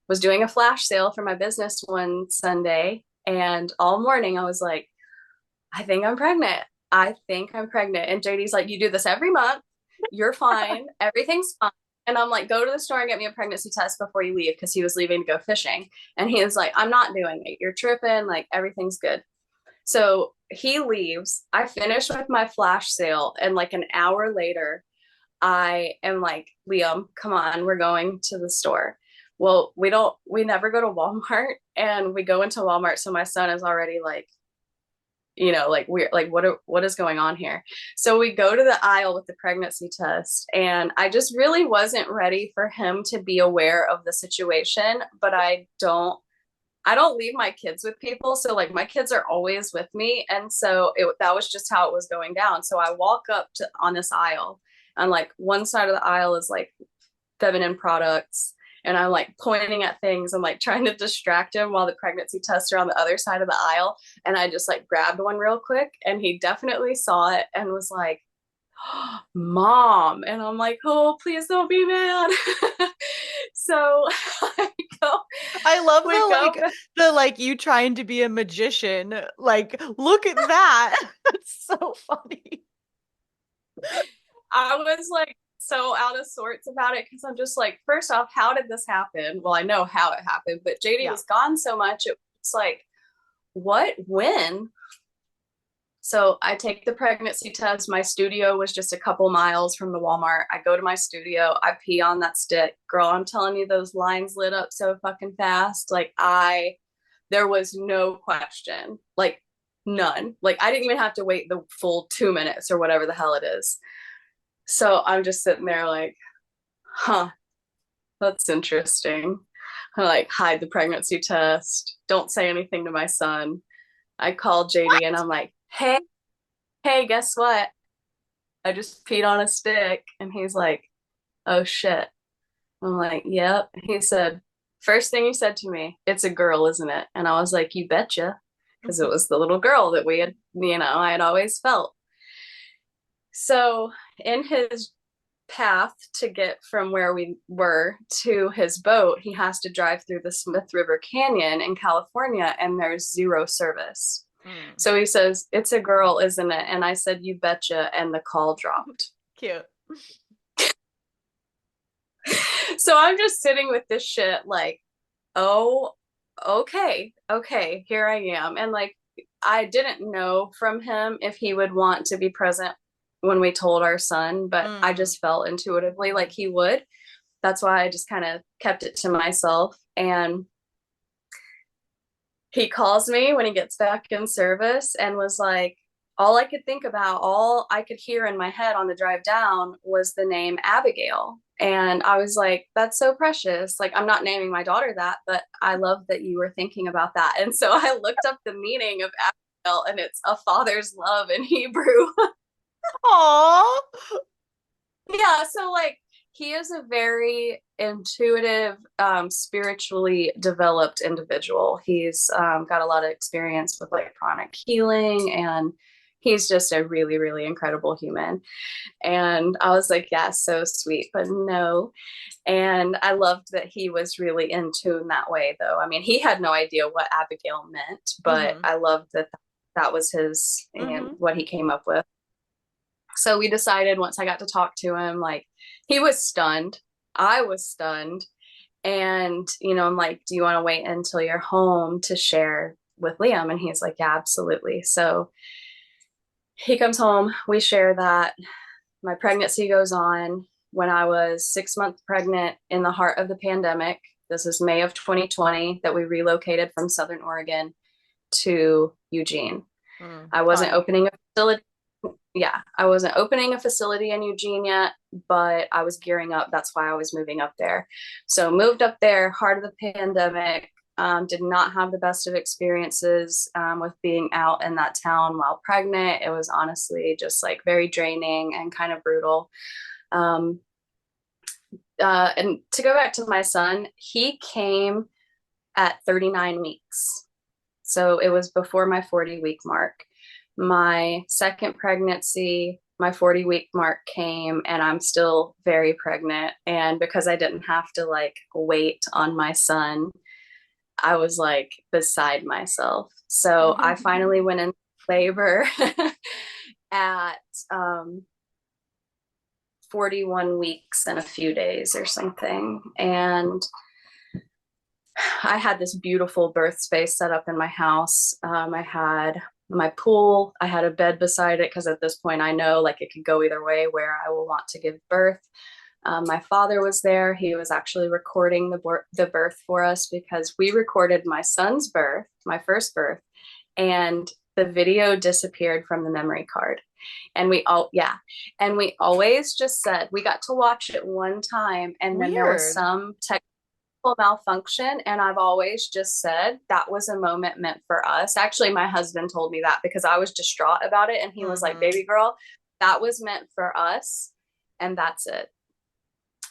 was doing a flash sale for my business one Sunday. And all morning I was like, I think I'm pregnant. I think I'm pregnant. And JD's like, you do this every month. You're fine. Everything's fine. And I'm like, go to the store and get me a pregnancy test before you leave because he was leaving to go fishing. And he was like, I'm not doing it. You're tripping. Like everything's good. So he leaves. I finish with my flash sale. And like an hour later, I am like, Liam, come on, we're going to the store. Well, we never go to Walmart and we go into Walmart. So my son is already like, you know, like we're like, what is going on here? So we go to the aisle with the pregnancy test and I just really wasn't ready for him to be aware of the situation, but I don't leave my kids with people. So like my kids are always with me. And so that was just how it was going down. So I walk up to on this aisle and like one side of the aisle is like feminine products. And I'm like pointing at things and like trying to distract him while the pregnancy tests are on the other side of the aisle. And I just like grabbed one real quick and he definitely saw it and was like, oh, Mom. And I'm like, oh, please don't be mad. So I love the like you trying to be a magician. Like, look at that. It's so funny. I was like so out of sorts about it because I'm just like, first off, how did this happen? Well, I know how it happened, but JD was gone so much. It was like, what, when? So I take the pregnancy test. My studio was just a couple miles from the Walmart. I go to my studio. I pee on that stick. Girl, I'm telling you, those lines lit up so fucking fast. Like there was no question, like none. Like I didn't even have to wait the full 2 minutes or whatever the hell it is. So I'm just sitting there like, huh, that's interesting. I like hide the pregnancy test. Don't say anything to my son. I call JD and I'm like, hey, guess what? I just peed on a stick. And he's like, oh shit. I'm like, yep. He said, first thing he said to me, it's a girl, isn't it? And I was like, you betcha. Because it was the little girl that we had, you know, I had always felt. So in his path to get from where we were to his boat, he has to drive through the Smith River Canyon in California and there's zero service. So he says, it's a girl, isn't it? And I said, you betcha. And the call dropped. Cute. So I'm just sitting with this shit like, oh, okay, here I am. And like, I didn't know from him if he would want to be present when we told our son, but I just felt intuitively like he would. That's why I just kind of kept it to myself. And he calls me when he gets back in service and was like, all I could think about, all I could hear in my head on the drive down was the name Abigail. And I was like, that's so precious. Like, I'm not naming my daughter that, but I love that you were thinking about that. And so I looked up the meaning of Abigail and it's a father's love in Hebrew. Aww. Yeah. So like, He is a very intuitive, spiritually developed individual. He's got a lot of experience with like pranic healing, and he's just a really, really incredible human. And I was like, yeah, so sweet, but no. And I loved that he was really in tune that way, though. I mean, he had no idea what Abigail meant, but I loved that that was his, and what he came up with. So we decided, once I got to talk to him, like, he was stunned. I was stunned. And, you know, I'm like, do you want to wait until you're home to share with Liam? And he's like, yeah, absolutely. So he comes home, we share that. My pregnancy goes on. When I was 6 months pregnant in the heart of the pandemic, this is May of 2020, that we relocated from Southern Oregon to Eugene. I wasn't opening a facility. Yeah, I wasn't opening a facility in Eugene yet, but I was gearing up. That's why I was moving up there. So moved up there, heart of the pandemic. Did not have the best of experiences with being out in that town while pregnant. It was honestly just like very draining and kind of brutal. And to go back to my son, he came at 39 weeks. So it was before my 40-week mark. My second pregnancy, my 40-week mark came, and I'm still very pregnant. And because I didn't have to like wait on my son, I was like beside myself. So I finally went into labor at 41 weeks and a few days or something. And I had this beautiful birth space set up in my house. I had my pool. I had a bed beside it because at this point I know like it could go either way where I will want to give birth. My father was there. He was actually recording the birth for us because we recorded my son's birth, my first birth, and the video disappeared from the memory card. And we always just said, we got to watch it one time, and then there was some technical malfunction, and I've always just said that was a moment meant for us. Actually, my husband told me that because I was distraught about it, and he was like, baby girl, that was meant for us, and that's it.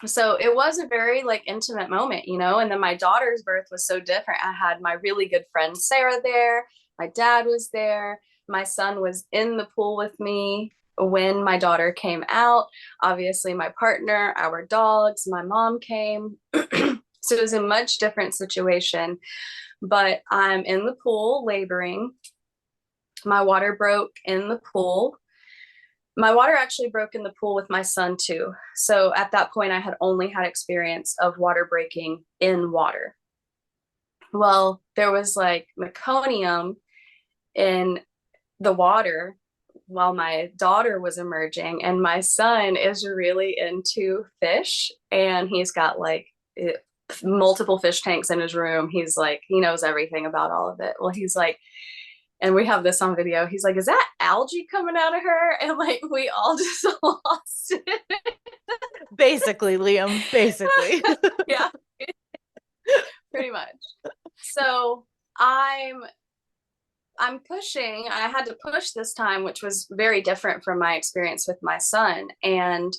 So it was a very like intimate moment, you know. And then my daughter's birth was so different. I had my really good friend Sarah there, my dad was there, my son was in the pool with me when my daughter came out, obviously my partner, our dogs, my mom came. So it was a much different situation. But I'm in the pool laboring. My water broke in the pool. My water actually broke in the pool with my son too. So at that point, I had only had experience of water breaking in water. Well, there was like meconium in the water while my daughter was emerging, and my son is really into fish, and he's got like multiple fish tanks in his room. He's like, he knows everything about all of it. Well, he's like, and we have this on video, he's like, is that algae coming out of her? And like, we all just lost it. Basically, Liam, basically. Yeah, pretty much. So I'm pushing. I had to push this time, which was very different from my experience with my son. And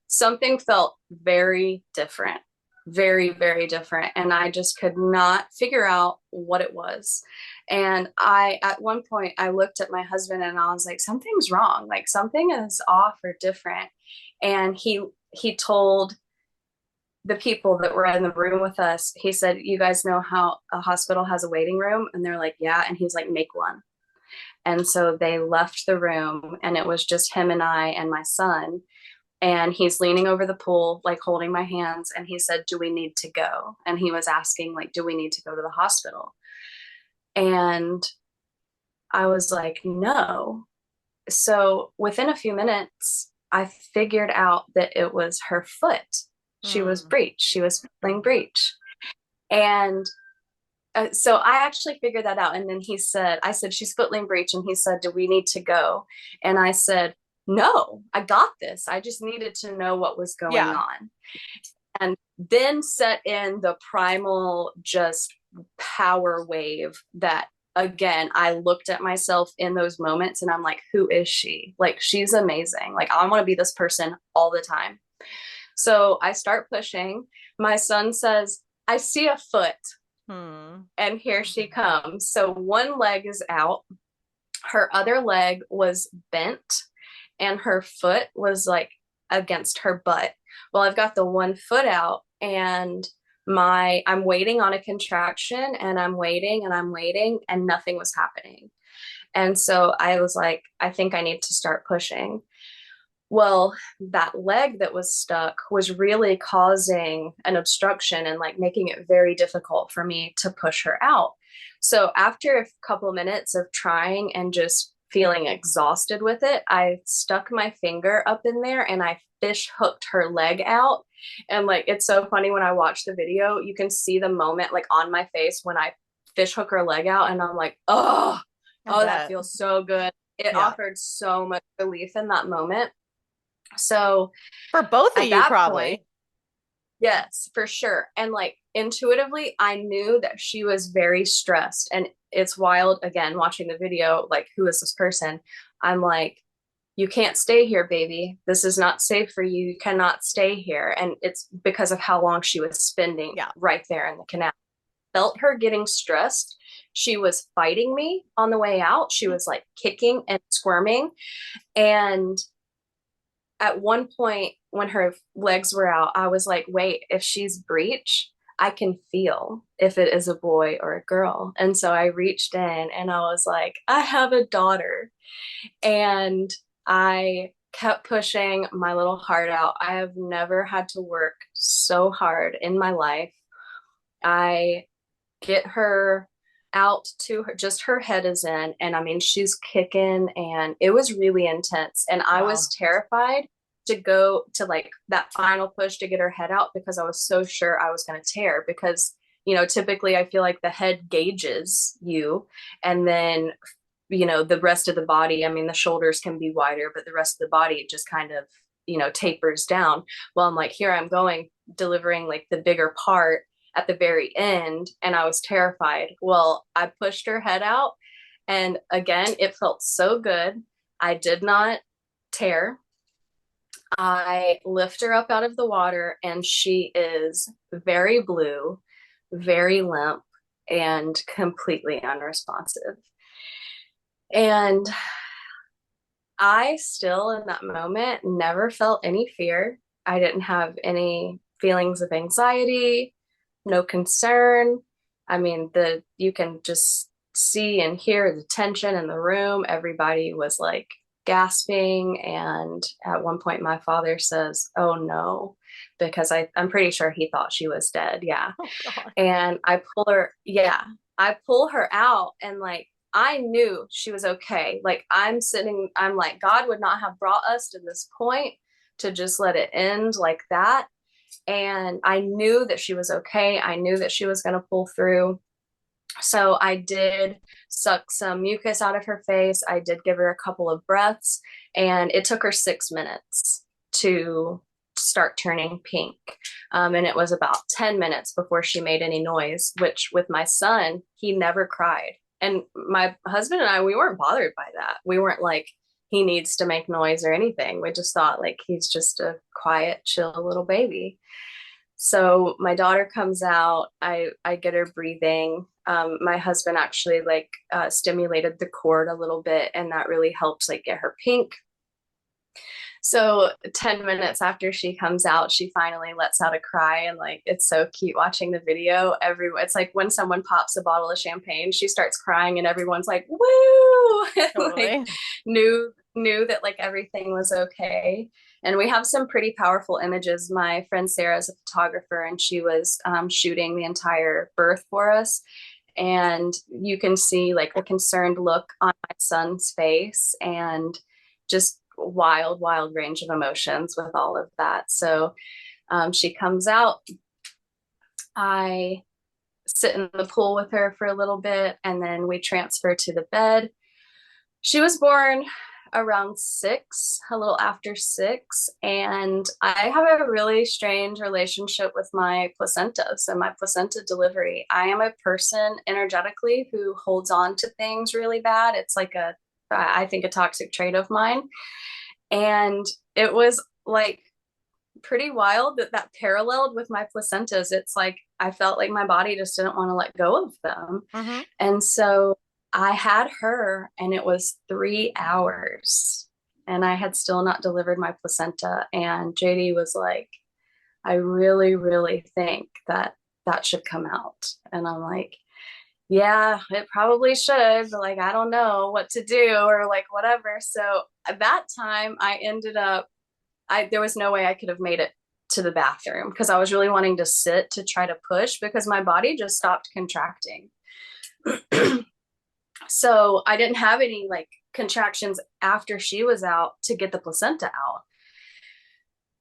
something felt very different, very, very different. And I just could not figure out what it was. And at one point, I looked at my husband and I was like, something's wrong. Like something is off or different. And he told the people that were in the room with us, he said, you guys know how a hospital has a waiting room? And they're like, yeah. And he's like, make one. And so they left the room, and it was just him and I and my son. And he's leaning over the pool, like holding my hands. And he said, do we need to go? And he was asking, like, do we need to go to the hospital? And I was like, no. So within a few minutes, I figured out that it was her foot. She was breech. She was footling breech. And so I actually figured that out. And then I said, she's footling breech. And he said, do we need to go? And I said, no, I got this. I just needed to know what was going on. And then set in the primal just power wave that, again, I looked at myself in those moments and I'm like, who is she? Like, she's amazing. Like, I want to be this person all the time. So I start pushing. My son says, I see a foot. And here she comes. So one leg is out, her other leg was bent, and her foot was like against her butt. Well, I've got the one foot out, and I'm waiting on a contraction, and I'm waiting and I'm waiting, and nothing was happening. And so I was like, I think I need to start pushing. Well, that leg that was stuck was really causing an obstruction and like making it very difficult for me to push her out. So after a couple of minutes of trying and just feeling exhausted with it, I stuck my finger up in there and I fish hooked her leg out. And like, it's so funny when I watch the video, you can see the moment like on my face when I fish hook her leg out, and I'm like, oh, that feels so good. It offered so much relief in that moment. So for both of you, probably. Point, yes, for sure. And like intuitively, I knew that she was very stressed. And it's wild, again, watching the video, like, who is this person? I'm like, you can't stay here, baby. This is not safe for you. You cannot stay here. And it's because of how long she was spending right there in the canal. Felt her getting stressed. She was fighting me on the way out. She was like kicking and squirming. And at one point when her legs were out, I was like, wait, if she's breech, I can feel if it is a boy or a girl. And so I reached in and I was like, I have a daughter. And I kept pushing my little heart out. I have never had to work so hard in my life. I get her out to her, just her head is in, and I mean, she's kicking, and it was really intense. And I was terrified to go to like that final push to get her head out, because I was so sure I was going to tear, because, you know, typically I feel like the head gauges you, and then, you know, the rest of the body, I mean, the shoulders can be wider, but the rest of the body, it just kind of, you know, tapers down. Well, I'm like, here I'm going, delivering like the bigger part at the very end, and I was terrified. Well, I pushed her head out, and again, it felt so good. I did not tear. I lift her up out of the water, and she is very blue, very limp, and completely unresponsive. And I still, in that moment, never felt any fear. I didn't have any feelings of anxiety, no concern. I mean, you can just see and hear the tension in the room. Everybody was like gasping. And at one point my father says, oh no, because I'm pretty sure he thought she was dead. Yeah. Oh, God. And I pull her out, and like, I knew she was okay. Like, I'm like, God would not have brought us to this point to just let it end like that. And I knew that she was okay. I knew that she was going to pull through. So I did suck some mucus out of her face. I did give her a couple of breaths, and it took her 6 minutes to start turning pink. And it was about 10 minutes before she made any noise, which with my son, he never cried. And my husband and I, we weren't bothered by that. We weren't like, he needs to make noise or anything. We just thought like, he's just a quiet, chill little baby. So my daughter comes out, I get her breathing. My husband actually like stimulated the cord a little bit, and that really helped like get her pink. So 10 minutes after she comes out, she finally lets out a cry, and like, it's so cute watching the video. It's like when someone pops a bottle of champagne, she starts crying and everyone's like, woo, Totally. like knew that like everything was okay. And we have some pretty powerful images. My friend Sarah is a photographer, and she was shooting the entire birth for us. And you can see like the concerned look on my son's face, and just wild range of emotions with all of that. So she comes out. I sit in the pool with her for a little bit, and then we transfer to the bed. She was born around 6, a little after 6, and I have a really strange relationship with my placenta. So my placenta delivery, I am a person energetically who holds on to things really bad. It's like I think a toxic trait of mine. And it was like pretty wild that paralleled with my placentas. It's like I felt like my body just didn't want to let go of them. Mm-hmm. And so I had her, and it was 3 hours, and I had still not delivered my placenta. And JD was like, I really, really think that should come out. And I'm like, yeah, it probably should, but like, I don't know what to do or like whatever. So at that time I ended up, there was no way I could have made it to the bathroom because I was really wanting to sit to try to push because my body just stopped contracting. So I didn't have any like contractions after she was out to get the placenta out.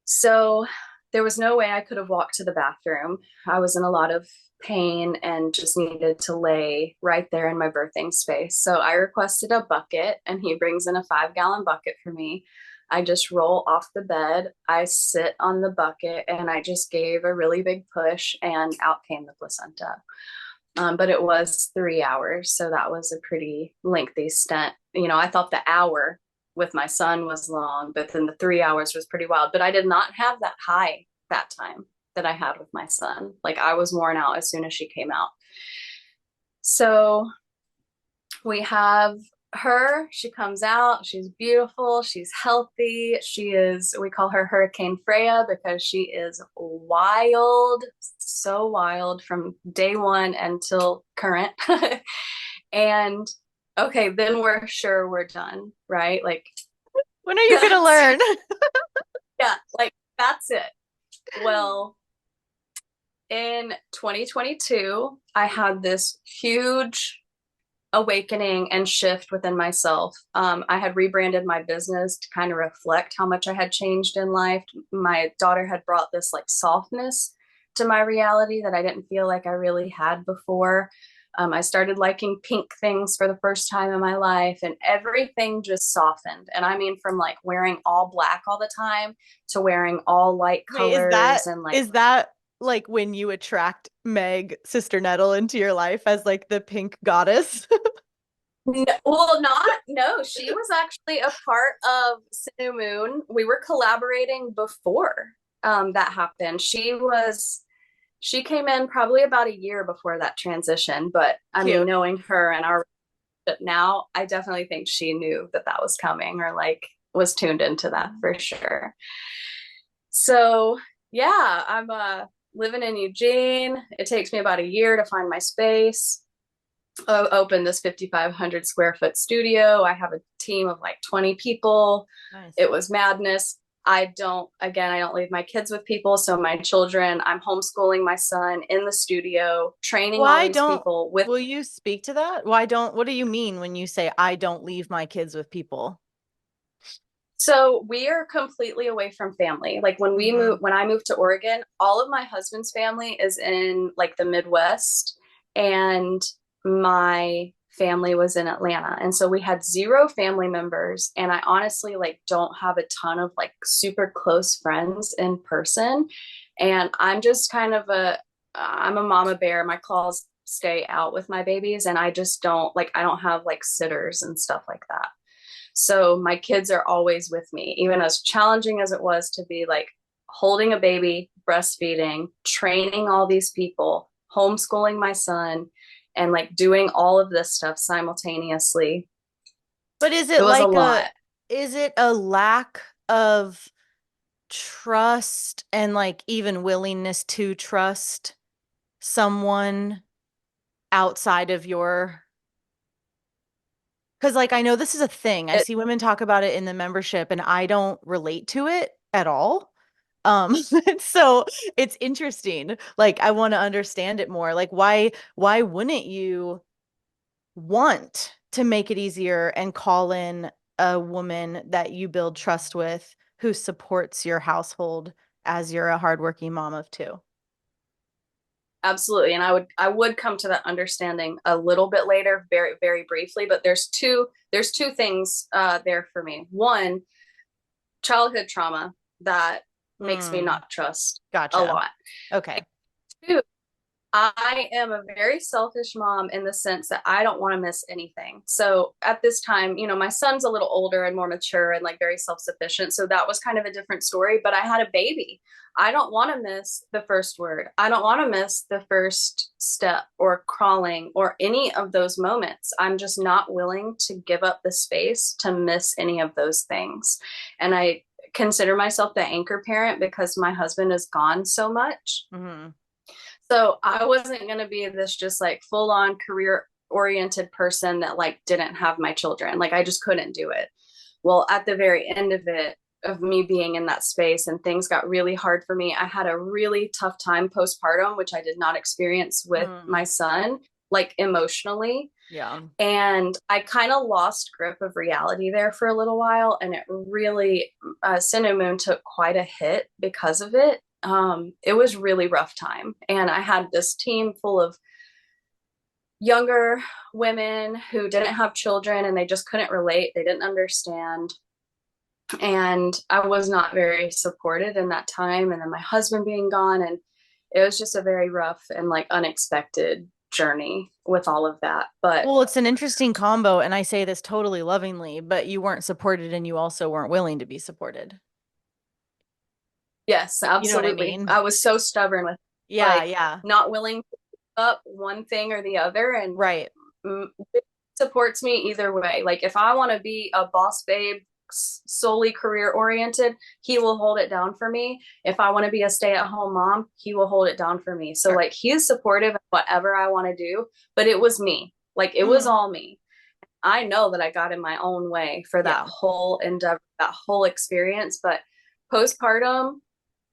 So there was no way I could have walked to the bathroom. I was in a lot of pain and just needed to lay right there in my birthing space. So I requested a bucket, and he brings in a 5-gallon bucket for me. I just roll off the bed. I sit on the bucket, and I just gave a really big push, and out came the placenta. But it was 3 hours. So that was a pretty lengthy stint. You know, I thought the hour with my son was long, but then the 3 hours was pretty wild. But I did not have that high that time that I had with my son. Like I was worn out as soon as she came out. So we have her, she comes out, she's beautiful, she's healthy. She is, we call her Hurricane Freya because she is wild, so wild from day one until current. And okay, then we're sure we're done, right? Like, when are you going to learn? Yeah, like that's it. Well, in 2022, I had this huge awakening and shift within myself. I had rebranded my business to kind of reflect how much I had changed in life. My daughter had brought this like softness to my reality that I didn't feel like I really had before. I started liking pink things for the first time in my life, and everything just softened. And I mean, from like wearing all black all the time to wearing all light colors. Is that like when you attract Meg, Sister Nettle, into your life as like the pink goddess? No, no, she was actually a part of Sinu Moon. We were collaborating before that happened. She came in probably about a year before that transition, but I mean, knowing her and our now, I definitely think she knew that was coming, or like was tuned into that for sure. So yeah, I'm living in Eugene. It takes me about a year to find my space. Open this 5,500 square foot studio. I have a team of like 20 people. Nice. It was madness. I don't leave my kids with people. So my children, I'm homeschooling my son in the studio, training all these people with. Will you speak to that? What do you mean when you say I don't leave my kids with people? So we are completely away from family. Like when I moved to Oregon, all of my husband's family is in like the Midwest, and my family was in Atlanta. And so we had 0 family members. And I honestly like don't have a ton of like super close friends in person. And I'm just kind of I'm a mama bear. My claws stay out with my babies. And I just don't I don't have like sitters and stuff like that. So my kids are always with me, even as challenging as it was to be like holding a baby, breastfeeding, training all these people, homeschooling my son, and like doing all of this stuff simultaneously. But is it like is it a lack of trust and like even willingness to trust someone outside of your, because like I know this is a thing. I see women talk about it in the membership, and I don't relate to it at all. So it's interesting. Like I want to understand it more. Like why wouldn't you want to make it easier and call in a woman that you build trust with who supports your household as you're a hardworking mom of 2? Absolutely. And I would come to that understanding a little bit later, very, very briefly, but there's two things there for me. One, childhood trauma that makes me not trust a lot. Okay. Two, I am a very selfish mom in the sense that I don't want to miss anything. So at this time, you know, my son's a little older and more mature and like very self-sufficient. So that was kind of a different story, but I had a baby. I don't want to miss the first word. I don't want to miss the first step or crawling or any of those moments. I'm just not willing to give up the space to miss any of those things. And I consider myself the anchor parent because my husband is gone so much. Mm-hmm. So I wasn't going to be this just like full on career oriented person that like didn't have my children. Like I just couldn't do it. Well, at the very end of it, of me being in that space and things got really hard for me, I had a really tough time postpartum, which I did not experience with my son, like emotionally. Yeah. And I kind of lost grip of reality there for a little while. And it really, Sin and Moon took quite a hit because of it. It was really rough time. And I had this team full of younger women who didn't have children and they just couldn't relate. They didn't understand. And I was not very supported in that time. And then my husband being gone, and it was just a very rough and like unexpected journey with all of that. But well, it's an interesting combo. And I say this totally lovingly, but you weren't supported and you also weren't willing to be supported. yes, absolutely. You know what I mean? I was so stubborn with Yeah. not willing to give up one thing or the other. And Right. it supports me either way. Like if I want to be a boss babe, solely career oriented, he will hold it down for me. If I want to be a stay-at-home mom, he will hold it down for me. So like he is supportive of whatever I want to do, but it was me. Like it was all me. I know that I got in my own way for that whole endeavor, that whole experience. But postpartum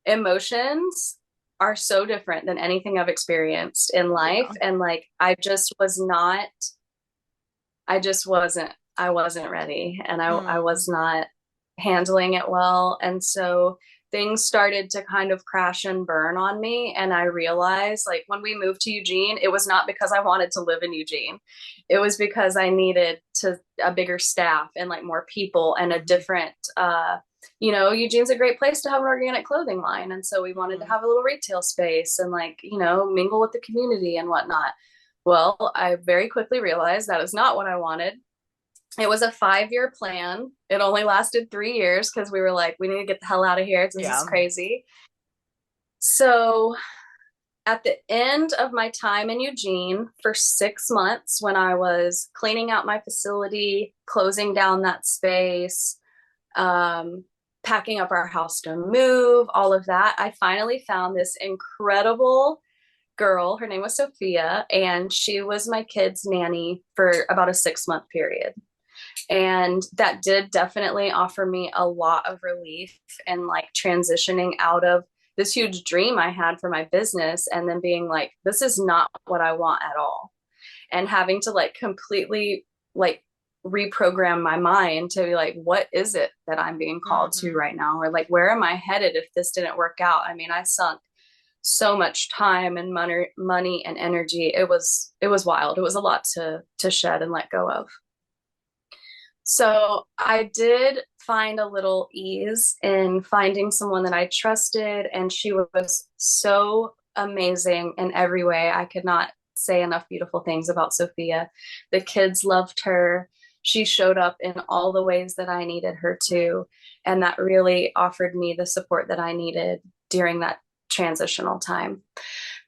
emotions are so different than anything I've experienced in life. And like I wasn't ready, and I was not handling it well. And so things started to kind of crash and burn on me. And I realized like when we moved to Eugene, it was not because I wanted to live in Eugene. It was because I needed a bigger staff and like more people and a different, Eugene's a great place to have an organic clothing line. And so we wanted to have a little retail space and like, mingle with the community and whatnot. Well, I very quickly realized that was not what I wanted. It was a 5-year plan. It only lasted 3 years because we were like, we need to get the hell out of here. This is crazy. So at the end of my time in Eugene for 6 months, when I was cleaning out my facility, closing down that space, packing up our house to move, all of that, I finally found this incredible girl. Her name was Sophia, and she was my kid's nanny for about a 6-month period. And that did definitely offer me a lot of relief and like transitioning out of this huge dream I had for my business and then being like, this is not what I want at all. And having to like completely like reprogram my mind to be like, what is it that I'm being called to right now? Or like, where am I headed if this didn't work out? I mean, I sunk so much time and money and energy. It was wild. It was a lot to shed and let go of. So I did find a little ease in finding someone that I trusted, and she was so amazing in every way. I could not say enough beautiful things about Sophia. The kids loved her. She showed up in all the ways that I needed her to, and that really offered me the support that I needed during that transitional time.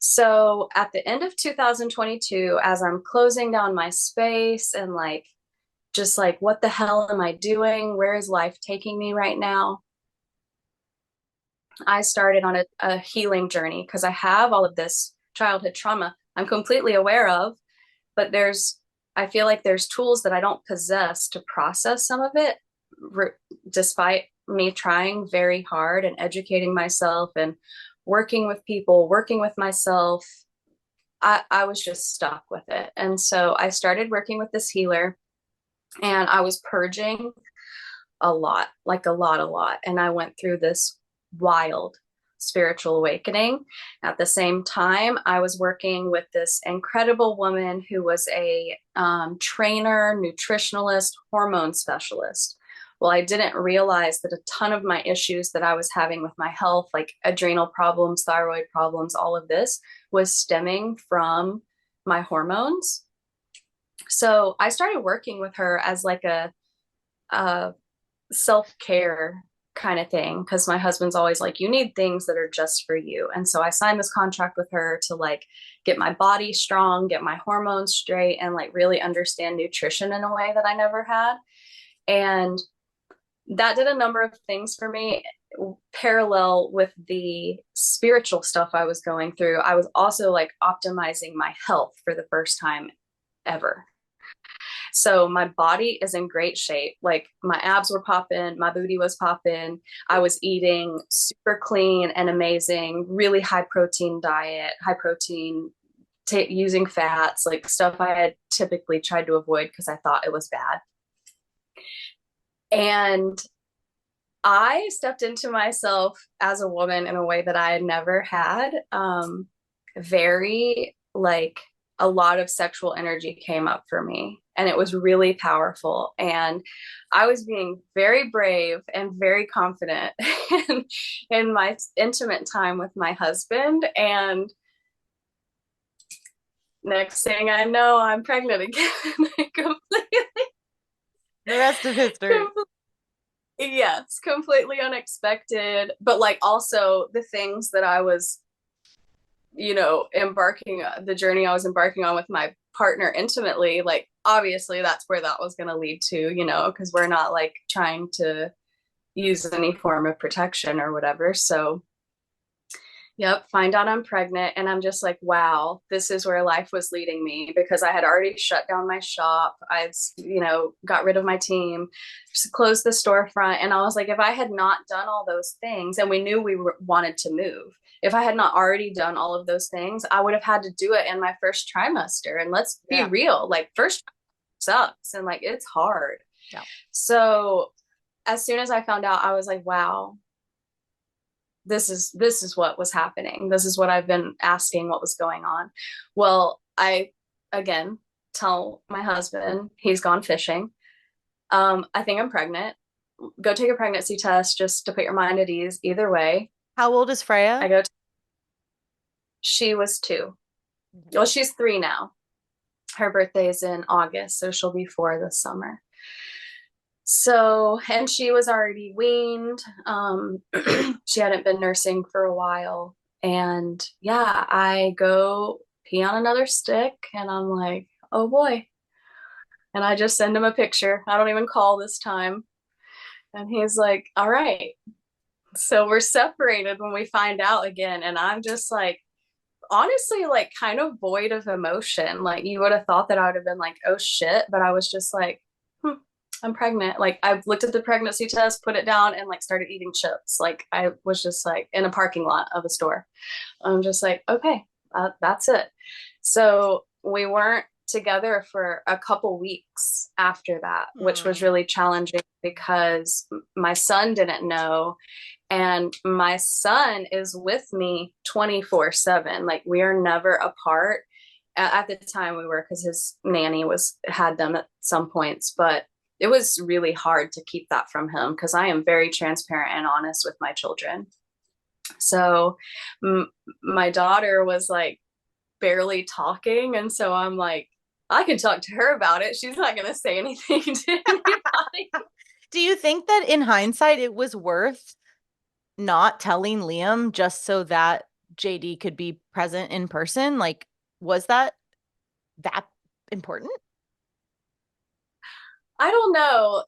So at the end of 2022, as I'm closing down my space and like, just like, what the hell am I doing? Where is life taking me right now? I started on a healing journey because I have all of this childhood trauma I'm completely aware of, but I feel like there's tools that I don't possess to process some of it, despite me trying very hard and educating myself and working with people, working with myself. I was just stuck with it. And so I started working with this healer. And I was purging a lot. And I went through this wild spiritual awakening. At the same time, I was working with this incredible woman who was a trainer, nutritionalist, hormone specialist. Well, I didn't realize that a ton of my issues that I was having with my health, like adrenal problems, thyroid problems, all of this was stemming from my hormones. So I started working with her as like a self-care kind of thing, because my husband's always like, you need things that are just for you. And so I signed this contract with her to like get my body strong, get my hormones straight, and like really understand nutrition in a way that I never had. And that did a number of things for me. Parallel with the spiritual stuff I was going through, I was also like optimizing my health for the first time ever. So my body is in great shape. Like my abs were popping, my booty was popping. I was eating super clean and amazing, really high protein diet, high protein, using fats, like stuff I had typically tried to avoid because I thought it was bad. And I stepped into myself as a woman in a way that I had never had. Very like a lot of sexual energy came up for me, and it was really powerful. And I was being very brave and very confident in my intimate time with my husband. And next thing I know, I'm pregnant again. Completely. The rest of history. Yes, completely unexpected. But like also the things that I was, the journey I was embarking on with my partner intimately, like obviously that's where that was going to lead to, because we're not like trying to use any form of protection or whatever. So yep, find out I'm pregnant, and I'm just like, wow, this is where life was leading me, because I had already shut down my shop. I'd, got rid of my team, just closed the storefront. And I was like, if I had not done all those things, and we knew wanted to move, if I had not already done all of those things, I would have had to do it in my first trimester. And let's be real, like first sucks, and like it's hard. Yeah. So as soon as I found out, I was like, wow, this is what was happening. This is what I've been asking, what was going on. Well, I, again, tell my husband, he's gone fishing. I think I'm pregnant. Go take a pregnancy test just to put your mind at ease. Either way. How old is Freya? She was 2. Well, she's 3 now. Her birthday is in August, so she'll be 4 this summer. So, and she was already weaned. She hadn't been nursing for a while. And yeah, I go pee on another stick, and I'm like, oh boy. And I just send him a picture. I don't even call this time. And he's like, all right. So we're separated when we find out again. And I'm just like, honestly, like kind of void of emotion. Like you would have thought that I would have been like, oh shit. But I was just like, I'm pregnant. Like I looked at the pregnancy test, put it down, and like started eating chips. Like I was just like in a parking lot of a store. I'm just like, okay, that's it. So we weren't together for a couple weeks after that, which was really challenging because my son didn't know. And my son is with me 24/7. Like we are never apart. At the time we were, because his nanny had them at some points, but it was really hard to keep that from him, because I am very transparent and honest with my children. So my daughter was like barely talking. And so I'm like, I can talk to her about it. She's not going to say anything to anybody. Do you think that in hindsight, it was worth not telling Liam just so that JD could be present in person? Like, was that important? I don't know.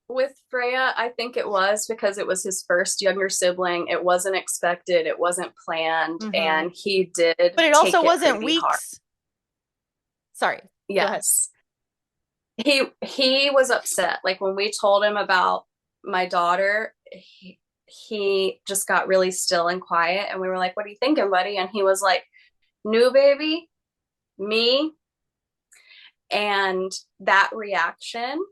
With Freya, I think it was because it was his first younger sibling. It wasn't expected. It wasn't planned. And he did. But it also wasn't weeks. Hard. Sorry. Yes. He was upset. Like when we told him about my daughter, he just got really still and quiet. And we were like, what are you thinking, buddy? And he was like, new baby, me. And that reaction,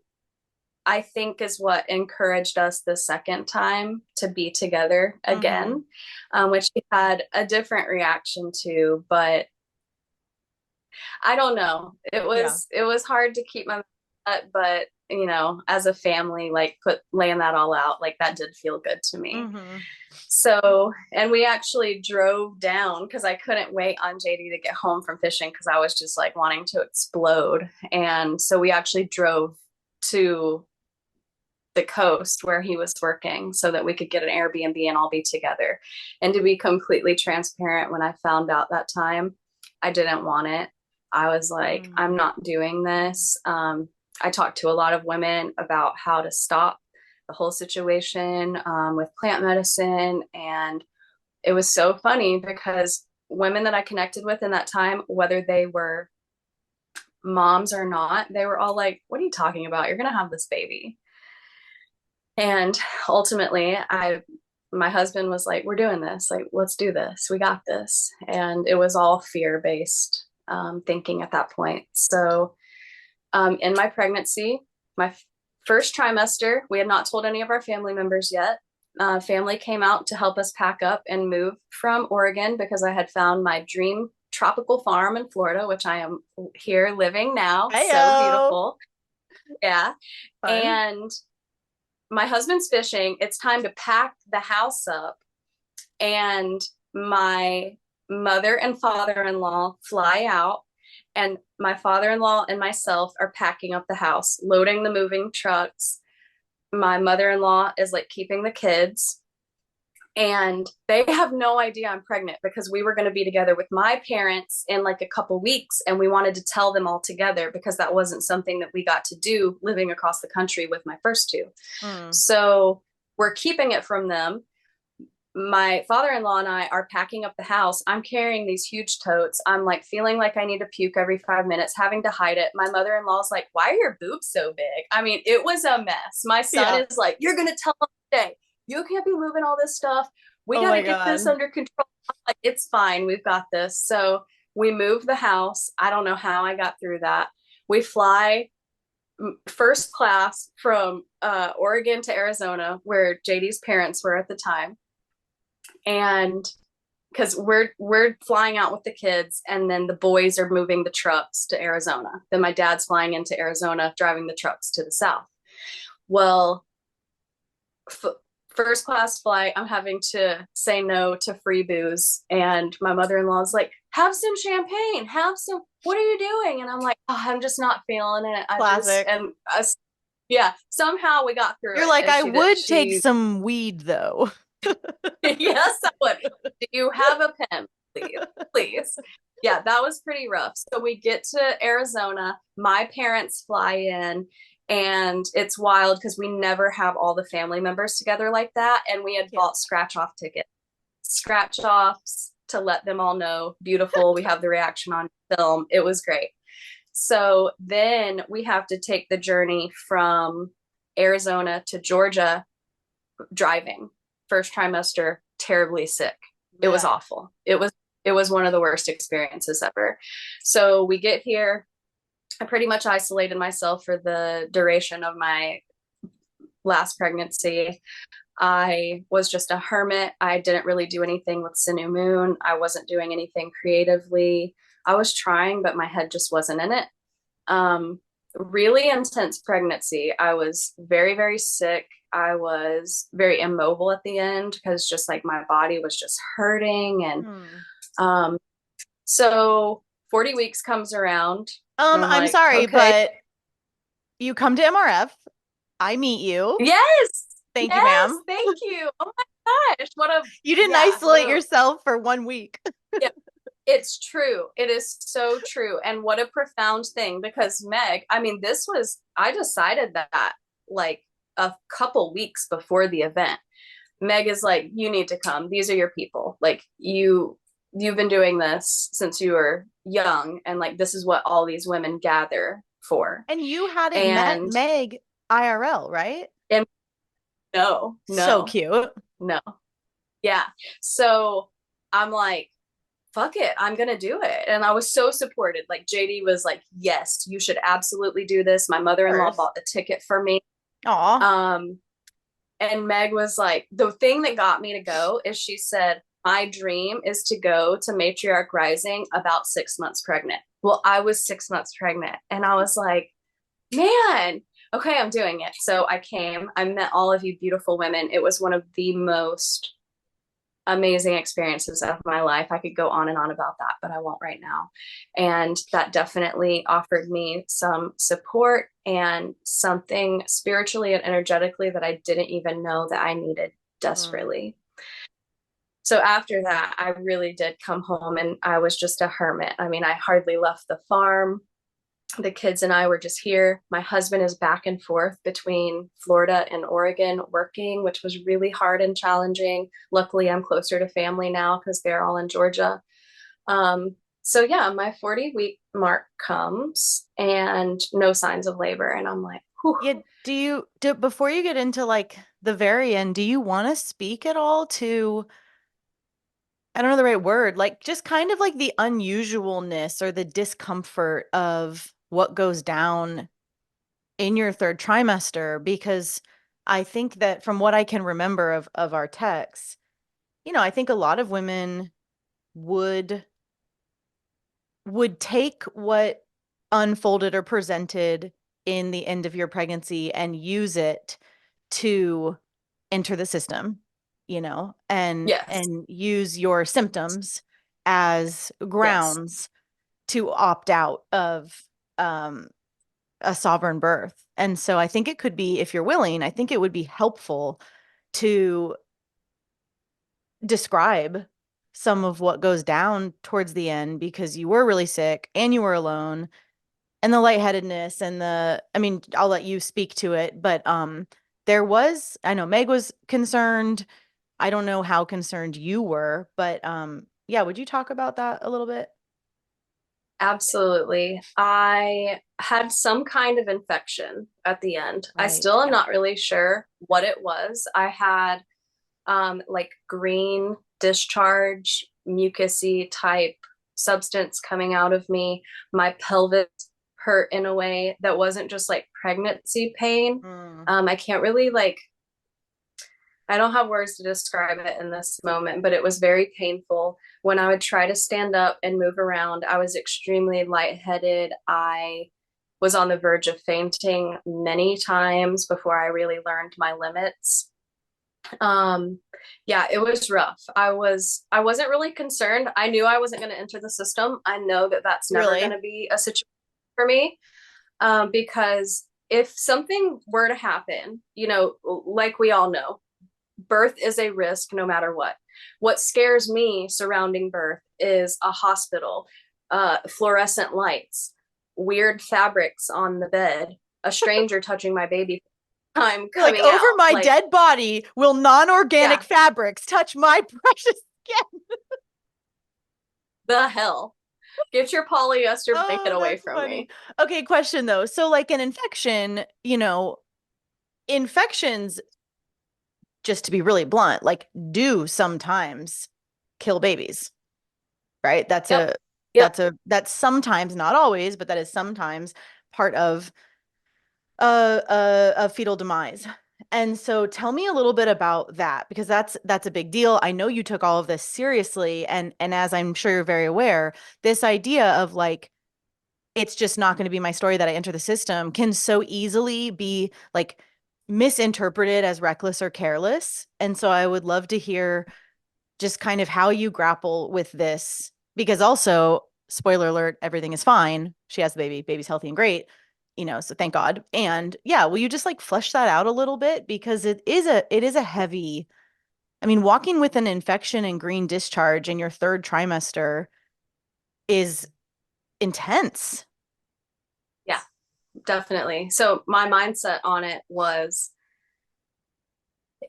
I think, is what encouraged us the second time to be together again, which he had a different reaction to. But I don't know. It was hard to keep my but as a family, like laying that all out, like that did feel good to me. Mm-hmm. So, and we actually drove down because I couldn't wait on JD to get home from fishing because I was just like wanting to explode. And so we actually drove to the coast where he was working so that we could get an Airbnb and all be together. And to be completely transparent, when I found out that time, I didn't want it. I was like, I'm not doing this. I talked to a lot of women about how to stop the whole situation with plant medicine. And it was so funny because women that I connected with in that time, whether they were moms or not, they were all like, what are you talking about? You're going to have this baby. And ultimately, my husband was like, we're doing this. Like, let's do this. We got this. And it was all fear-based thinking at that point. So in my pregnancy, my first trimester, we had not told any of our family members yet. Family came out to help us pack up and move from Oregon because I had found my dream tropical farm in Florida, which I am here living now. Hey-o. So beautiful. Yeah. Fun. And my husband's fishing. It's time to pack the house up. And my mother and father-in-law fly out. And my father-in-law and myself are packing up the house, loading the moving trucks. My mother-in-law is like keeping the kids. And they have no idea I'm pregnant because we were going to be together with my parents in like a couple weeks. And we wanted to tell them all together because that wasn't something that we got to do living across the country with my first two. So we're keeping it from them. My father-in-law and I are packing up the house. I'm carrying these huge totes. I'm like feeling like I need to puke every 5 minutes, having to hide it. My mother-in-law's like, why are your boobs so big? I mean, it was a mess. My son is like, you're going to tell them today. You can't be moving all this stuff. We got to get this under control. Like, it's fine. We've got this. So we moved the house. I don't know how I got through that. We fly first class from Oregon to Arizona, where JD's parents were at the time. And because we're flying out with the kids, and then the boys are moving the trucks to Arizona. Then my dad's flying into Arizona, driving the trucks to the south. Well, first class flight, I'm having to say no to free booze. And my mother-in-law is like, have some champagne, what are you doing? And I'm like, oh, I'm just not feeling it. Classic. Somehow we got through. You're like, I would take some weed though. Yes, I would. Do you have a pen, please? Yeah, that was pretty rough. So we get to Arizona. My parents fly in. And it's wild because we never have all the family members together like that. And we had bought scratch-off tickets, scratch-offs to let them all know, beautiful. We have the reaction on film. It was great. So then we have to take the journey from Arizona to Georgia driving. First trimester, terribly sick. It was awful. It was one of the worst experiences ever. So we get here. I pretty much isolated myself for the duration of my last pregnancy. I was just a hermit. I didn't really do anything with Sinew Moon. I wasn't doing anything creatively. I was trying, but my head just wasn't in it. Really intense pregnancy. I was very, very sick. I was very immobile at the end because just like my body was just hurting. And so 40 weeks comes around. I'm like, sorry, okay. but you come to MRF. I meet you. Yes. Thank you, ma'am. Thank you. Oh my gosh. You didn't isolate yourself for 1 week. Yeah, it's true. It is so true. And what a profound thing, because Meg, I mean, I decided that like a couple weeks before the event. Meg is like, you need to come. These are your people. Like you've been doing this since you were young, and like this is what all these women gather for. And you hadn't met Meg IRL, right? And no. So cute. No. Yeah. So I'm like, fuck it, I'm gonna do it. And I was so supported. Like JD was like, yes, you should absolutely do this. My mother-in-law bought the ticket for me. Aww. And Meg was like, the thing that got me to go is she said, my dream is to go to Matriarch Rising about 6 months pregnant. Well, I was 6 months pregnant. And I was like, Man, okay, I'm doing it. So I came, I met all of you beautiful women. It was one of the most amazing experiences of my life. I could go on and on about that, but I won't right now. And that definitely offered me some support and something spiritually and energetically that I didn't even know that I needed Mm. desperately. So after that, I really did come home and I was just a hermit. I mean, I hardly left the farm. The kids and I were just here. My husband is back and forth between Florida and Oregon working, which was really hard and challenging. Luckily, I'm closer to family now because they're all in Georgia. So yeah, my 40-week mark comes and no signs of labor. And I'm like, whew. Yeah, before you get into like the very end, do you want to speak at all to, I don't know the right word, like just kind of like the unusualness or the discomfort of what goes down in your third trimester? Because I think that from what I can remember of our texts, I think a lot of women would take what unfolded or presented in the end of your pregnancy and use it to enter the system, and Yes, use your symptoms as yes, grounds to opt out of um, a sovereign birth. And so I think it could be, if you're willing, I think it would be helpful to describe some of what goes down towards the end, because you were really sick and you were alone, and the lightheadedness and I mean, I'll let you speak to it, but I know Meg was concerned. I don't know how concerned you were, but yeah, would you talk about that a little bit? absolutely. I had some kind of infection at the end. I Right. still am Yeah. not really sure what it was. I had like green discharge, mucusy type substance coming out of me. My pelvis hurt in a way that wasn't just like pregnancy pain. Mm. I can't really like, I don't have words to describe it in this moment, but it was very painful. When I would try to stand up and move around, I was extremely lightheaded. I was on the verge of fainting many times before I really learned my limits. um yeah, it was rough. I wasn't really concerned. I knew I wasn't going to enter the system. I know that that's never going Really? to be a situation for me, because if something were to happen, like we all know, birth is a risk no matter what scares me surrounding birth is a hospital, fluorescent lights, weird fabrics on the bed, a stranger touching my baby, time You're like, coming over out, my like, dead body will non-organic yeah, fabrics touch my precious skin. the hell. Get your polyester blanket Oh, away that's from funny. me. Okay, question though. So like an infection, infections, just to be really blunt, like do sometimes kill babies, right? Yep. Yep. That's sometimes, not always, but that is sometimes part of a fetal demise. And so tell me a little bit about that, because that's a big deal. I know you took all of this seriously, and as I'm sure you're very aware, this idea of like, it's just not going to be my story that I enter the system can so easily be like misinterpreted as reckless or careless. And so I would love to hear just kind of how you grapple with this, because also, spoiler alert, everything is fine. She has the baby, baby's healthy and great, so thank God. And yeah, will you just like flesh that out a little bit, because it is a heavy, I mean, walking with an infection and green discharge in your third trimester is intense. Yeah, definitely. So my mindset on it was,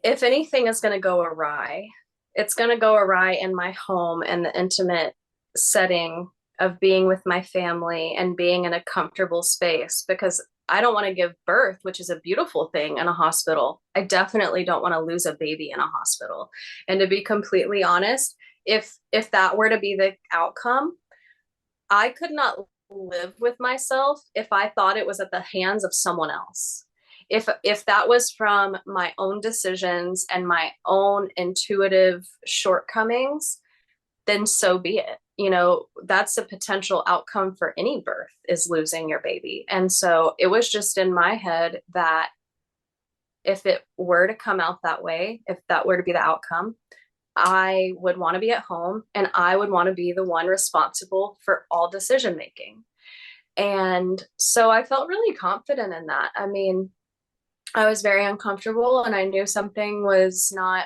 if anything is going to go awry, it's going to go awry in my home and the intimate setting of being with my family and being in a comfortable space, because I don't want to give birth, which is a beautiful thing, in a hospital. I definitely don't want to lose a baby in a hospital. And to be completely honest, if that were to be the outcome, I could not live with myself if I thought it was at the hands of someone else. If that was from my own decisions and my own intuitive shortcomings, then so be it. that's a potential outcome for any birth, is losing your baby. And so it was just in my head that if it were to come out that way, if that were to be the outcome, I would want to be at home and I would want to be the one responsible for all decision making. And so I felt really confident in that. I mean, I was very uncomfortable and I knew something was not,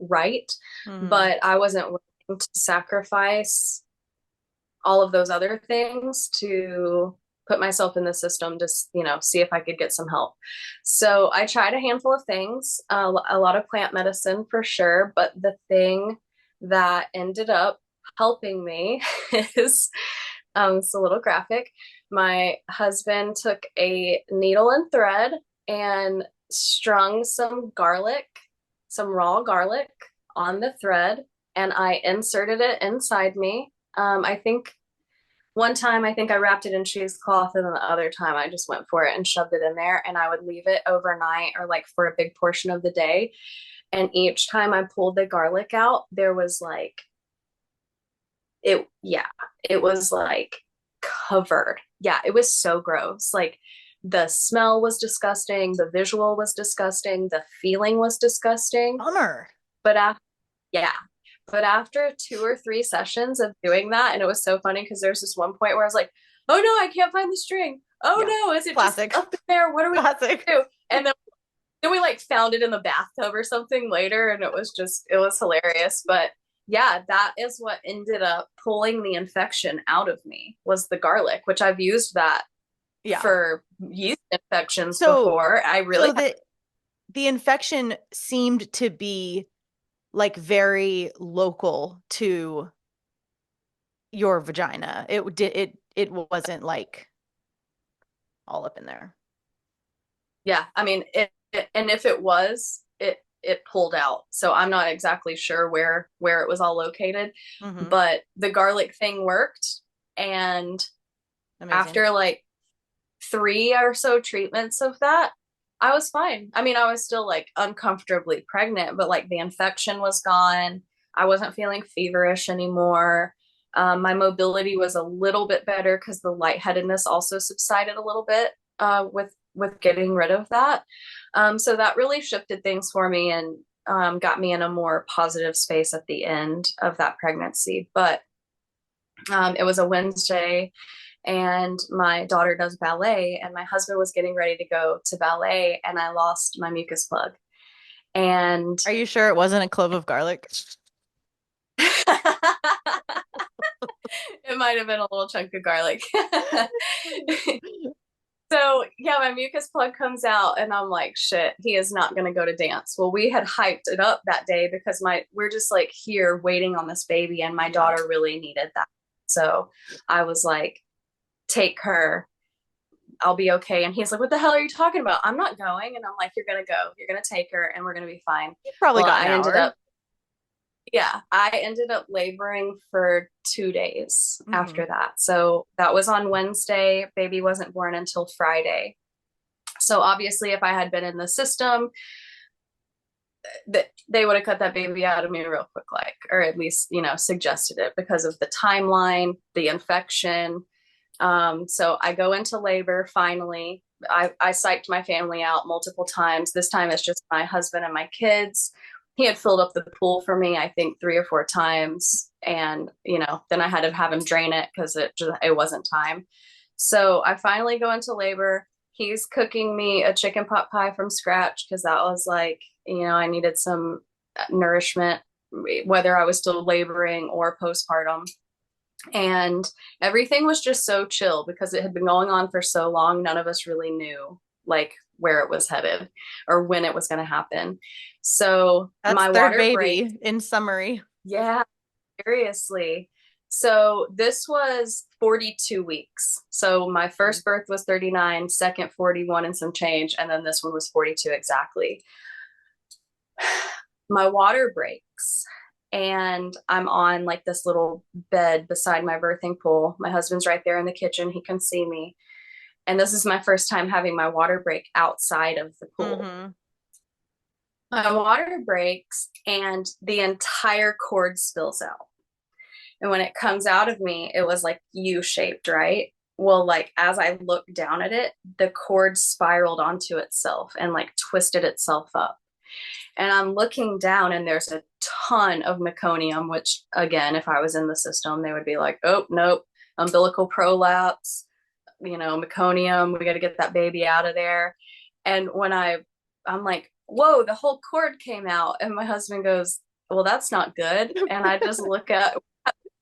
right, but I wasn't willing to sacrifice all of those other things to put myself in the system to, see if I could get some help. So I tried a handful of things, a lot of plant medicine for sure. But the thing that ended up helping me is, it's a little graphic. My husband took a needle and thread and strung some raw garlic on the thread, and I inserted it inside me. I think one time I wrapped it in cheesecloth, and then the other time I just went for it and shoved it in there, and I would leave it overnight or like for a big portion of the day. And each time I pulled the garlic out, there was like, it was like covered. Yeah, it was so gross. Like the smell was disgusting, the visual was disgusting, the feeling was disgusting. Bummer. But after 2 or 3 sessions of doing that, and it was so funny because there's this one point where I was like, oh no, I can't find the string. Oh no, is it Classic. just up in there? What are we Classic. gonna do? And then we like found it in the bathtub or something later, and it was hilarious. But yeah, that is what ended up pulling the infection out of me, was the garlic, which I've used that for yeast infections before. The infection seemed to be like very local to your vagina. It wasn't like all up in there. Yeah, I mean, and if it was, it pulled out. So I'm not exactly sure where it was all located, but the garlic thing worked. And after like 3 or so treatments of that, I was fine. I mean, I was still like uncomfortably pregnant, but like the infection was gone. I wasn't feeling feverish anymore. My mobility was a little bit better because the lightheadedness also subsided a little bit with getting rid of that. So that really shifted things for me and got me in a more positive space at the end of that pregnancy. But it was a Wednesday, and my daughter does ballet, and my husband was getting ready to go to ballet, and I lost my mucus plug. And are you sure it wasn't a clove of garlic? It might have been a little chunk of garlic. So yeah, my mucus plug comes out and I'm like, shit, he is not going to go to dance. Well, we had hyped it up that day because we're just like here waiting on this baby, and my daughter really needed that. So I was like, take her, I'll be okay. And he's like, what the hell are you talking about? I'm not going. And I'm like, you're going to go, you're going to take her, and we're going to be fine. You probably got an hour. I ended up laboring for 2 days after that. So that was on Wednesday. Baby wasn't born until Friday. So obviously, if I had been in the system, they would have cut that baby out of me real quick, or at least, suggested it because of the timeline, the infection. So I go into labor finally. I psyched my family out multiple times. This time it's just my husband and my kids. He had filled up the pool for me, I think 3 or 4 times. And, then I had to have him drain it because it wasn't time. So I finally go into labor. He's cooking me a chicken pot pie from scratch because that was like, I needed some nourishment, whether I was still laboring or postpartum. And everything was just so chill because it had been going on for so long. None of us really knew like where it was headed or when it was going to happen. So that's my third water baby break, in summary. Yeah, seriously. So this was 42 weeks. So my first birth was 39, second 41 and some change, and then this one was 42 exactly. My water breaks, and I'm on like this little bed beside my birthing pool. My husband's right there in the kitchen. He can see me. And this is my first time having my water break outside of the pool. My water breaks and the entire cord spills out. And when it comes out of me, it was like U-shaped, right? Well, like as I looked down at it, the cord spiraled onto itself and like twisted itself up. And I'm looking down and there's a ton of meconium, which again, if I was in the system, they would be like, oh, nope, umbilical prolapse, meconium, we got to get that baby out of there. And when I'm like, whoa, the whole cord came out. And my husband goes, well, that's not good. And I just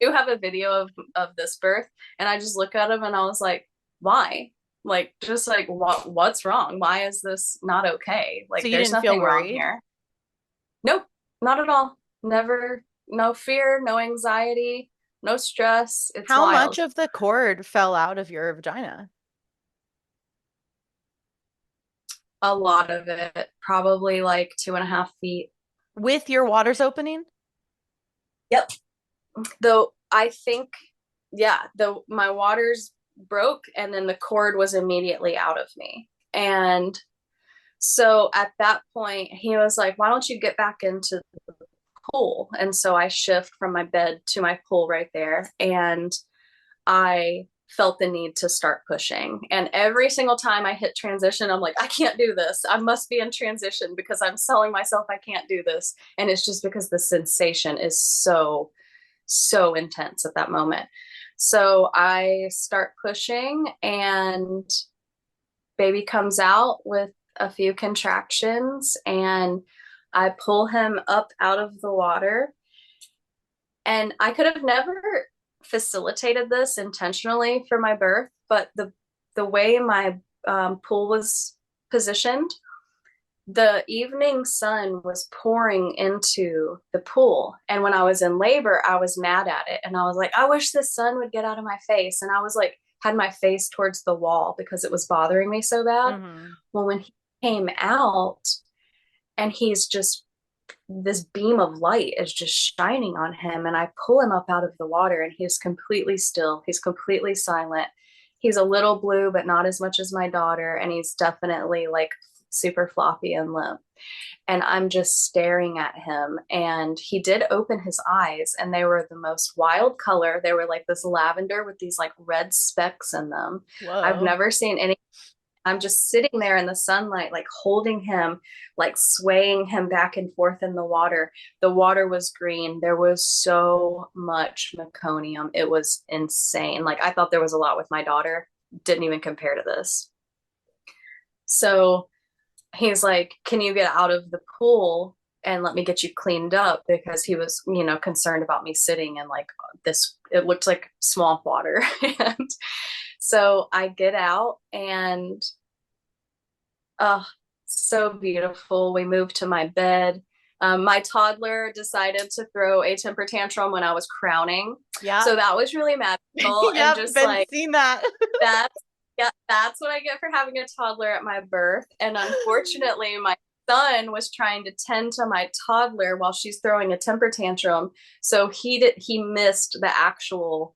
do have a video of this birth, and I just look at him and I was like, why? Like, just like, what's wrong? Why is this not okay? Like, So you there's didn't feel nothing wrong worried? here. Nope, not at all. Never, no fear, no anxiety, no stress. It's How wild. much of the cord fell out of your vagina? A lot of it, probably like 2.5 feet. With your waters opening? Yep. Though I think, yeah, my waters broke and then the cord was immediately out of me. And so at that point, he was like, why don't you get back into the pool? And so I shift from my bed to my pool right there. And I felt the need to start pushing. And every single time I hit transition, I'm like, I can't do this. I must be in transition because I'm selling myself I can't do this. And it's just because the sensation is so intense at that moment. So I start pushing and baby comes out with a few contractions and I pull him up out of the water. And I could have never facilitated this intentionally for my birth, but the way my pool was positioned, the evening sun was pouring into the pool. And when I was in labor, I was mad at it. And I was like, I wish the sun would get out of my face. And I was like, had my face towards the wall because it was bothering me so bad. Mm-hmm. Well, when he came out and he's just, this beam of light is just shining on him. And I pull him up out of the water and he's completely still. He's completely silent. He's a little blue, but not as much as my daughter. And he's definitely like super floppy and limp. And I'm just staring at him. And he did open his eyes and they were the most wild color. They were like this lavender with these like red specks in them. Whoa. I've never seen any. I'm just sitting there in the sunlight, like holding him, like swaying him back and forth in the water. The water was green. There was so much meconium. It was insane. Like I thought there was a lot with my daughter. Didn't even compare to this. So he's like, can you get out of the pool and let me get you cleaned up? Because he was, concerned about me sitting in like this, it looked like swamp water. And so I get out and, so beautiful. We moved to my bed. My toddler decided to throw a temper tantrum when I was crowning. Yeah. So that was really magical. Yeah, and just been like, seen that. that's what I get for having a toddler at my birth. And unfortunately, my son was trying to tend to my toddler while she's throwing a temper tantrum. So he missed the actual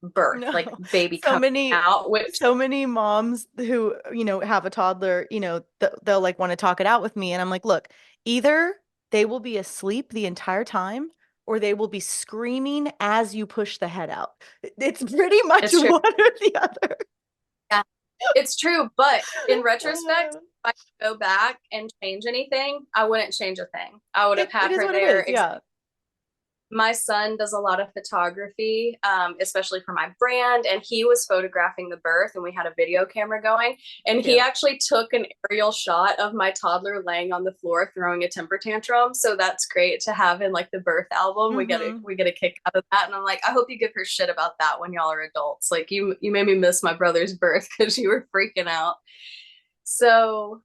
birth, No. like baby coming out. So many moms who, have a toddler, they'll like want to talk it out with me. And I'm like, look, either they will be asleep the entire time or they will be screaming as you push the head out. It's pretty much one or the other. Yeah, it's true. But in retrospect, if I could go back and change anything, I wouldn't change a thing. I would have had her there. Yeah. My son does a lot of photography, especially for my brand, and he was photographing the birth and we had a video camera going, and he actually took an aerial shot of my toddler laying on the floor throwing a temper tantrum. So that's great to have in like the birth album. Mm-hmm. We get a kick out of that. And I'm like, I hope you give her shit about that when y'all are adults. Like you made me miss my brother's birth because you were freaking out. So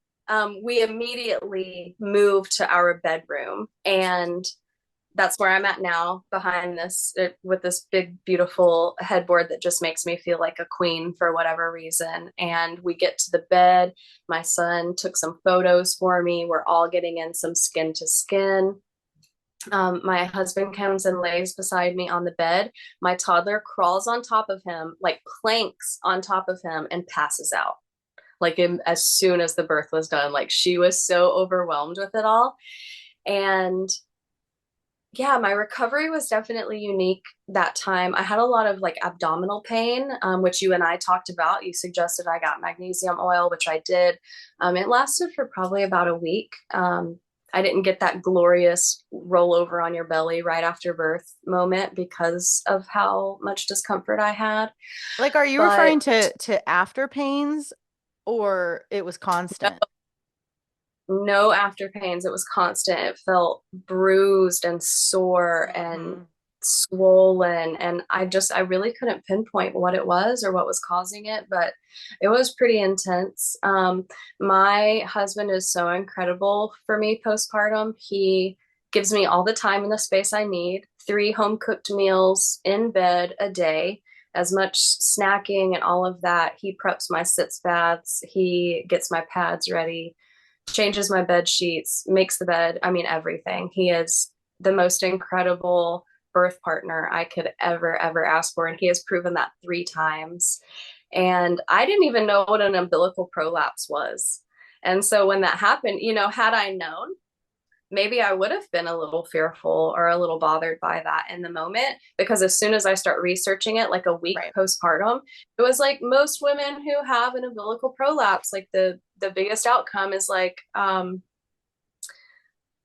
we immediately moved to our bedroom, and that's where I'm at now, behind this with this big, beautiful headboard that just makes me feel like a queen for whatever reason. And we get to the bed. My son took some photos for me. We're all getting in some skin to skin. My husband comes and lays beside me on the bed. My toddler crawls on top of him, like planks on top of him, and passes out. Like as soon as the birth was done, like she was so overwhelmed with it all. And Yeah, my recovery was definitely unique that time. I had a lot of like abdominal pain, which you and I talked about. You suggested I got magnesium oil, which I did. It lasted for probably about a week. I didn't get that glorious roll over on your belly right after birth moment because of how much discomfort I had. Like, are you But referring to after pains or it was constant? no after pains. It was constant. It felt bruised and sore and Hmm. swollen. And I really couldn't pinpoint what it was or what was causing it, but it was pretty intense. My husband is so incredible for me postpartum. He gives me all the time and the space I need, 3 home-cooked meals in bed a day, as much snacking and all of that. He preps my sitz baths. He gets my pads ready, changes my bed sheets, makes the bed. I mean, everything. He is the most incredible birth partner I could ever ask for. And he has proven that 3 times. And I didn't even know what an umbilical prolapse was. And so when that happened, had I known, maybe I would have been a little fearful or a little bothered by that in the moment, because as soon as I start researching it, like a week Right. postpartum, it was like most women who have an umbilical prolapse, like the biggest outcome is like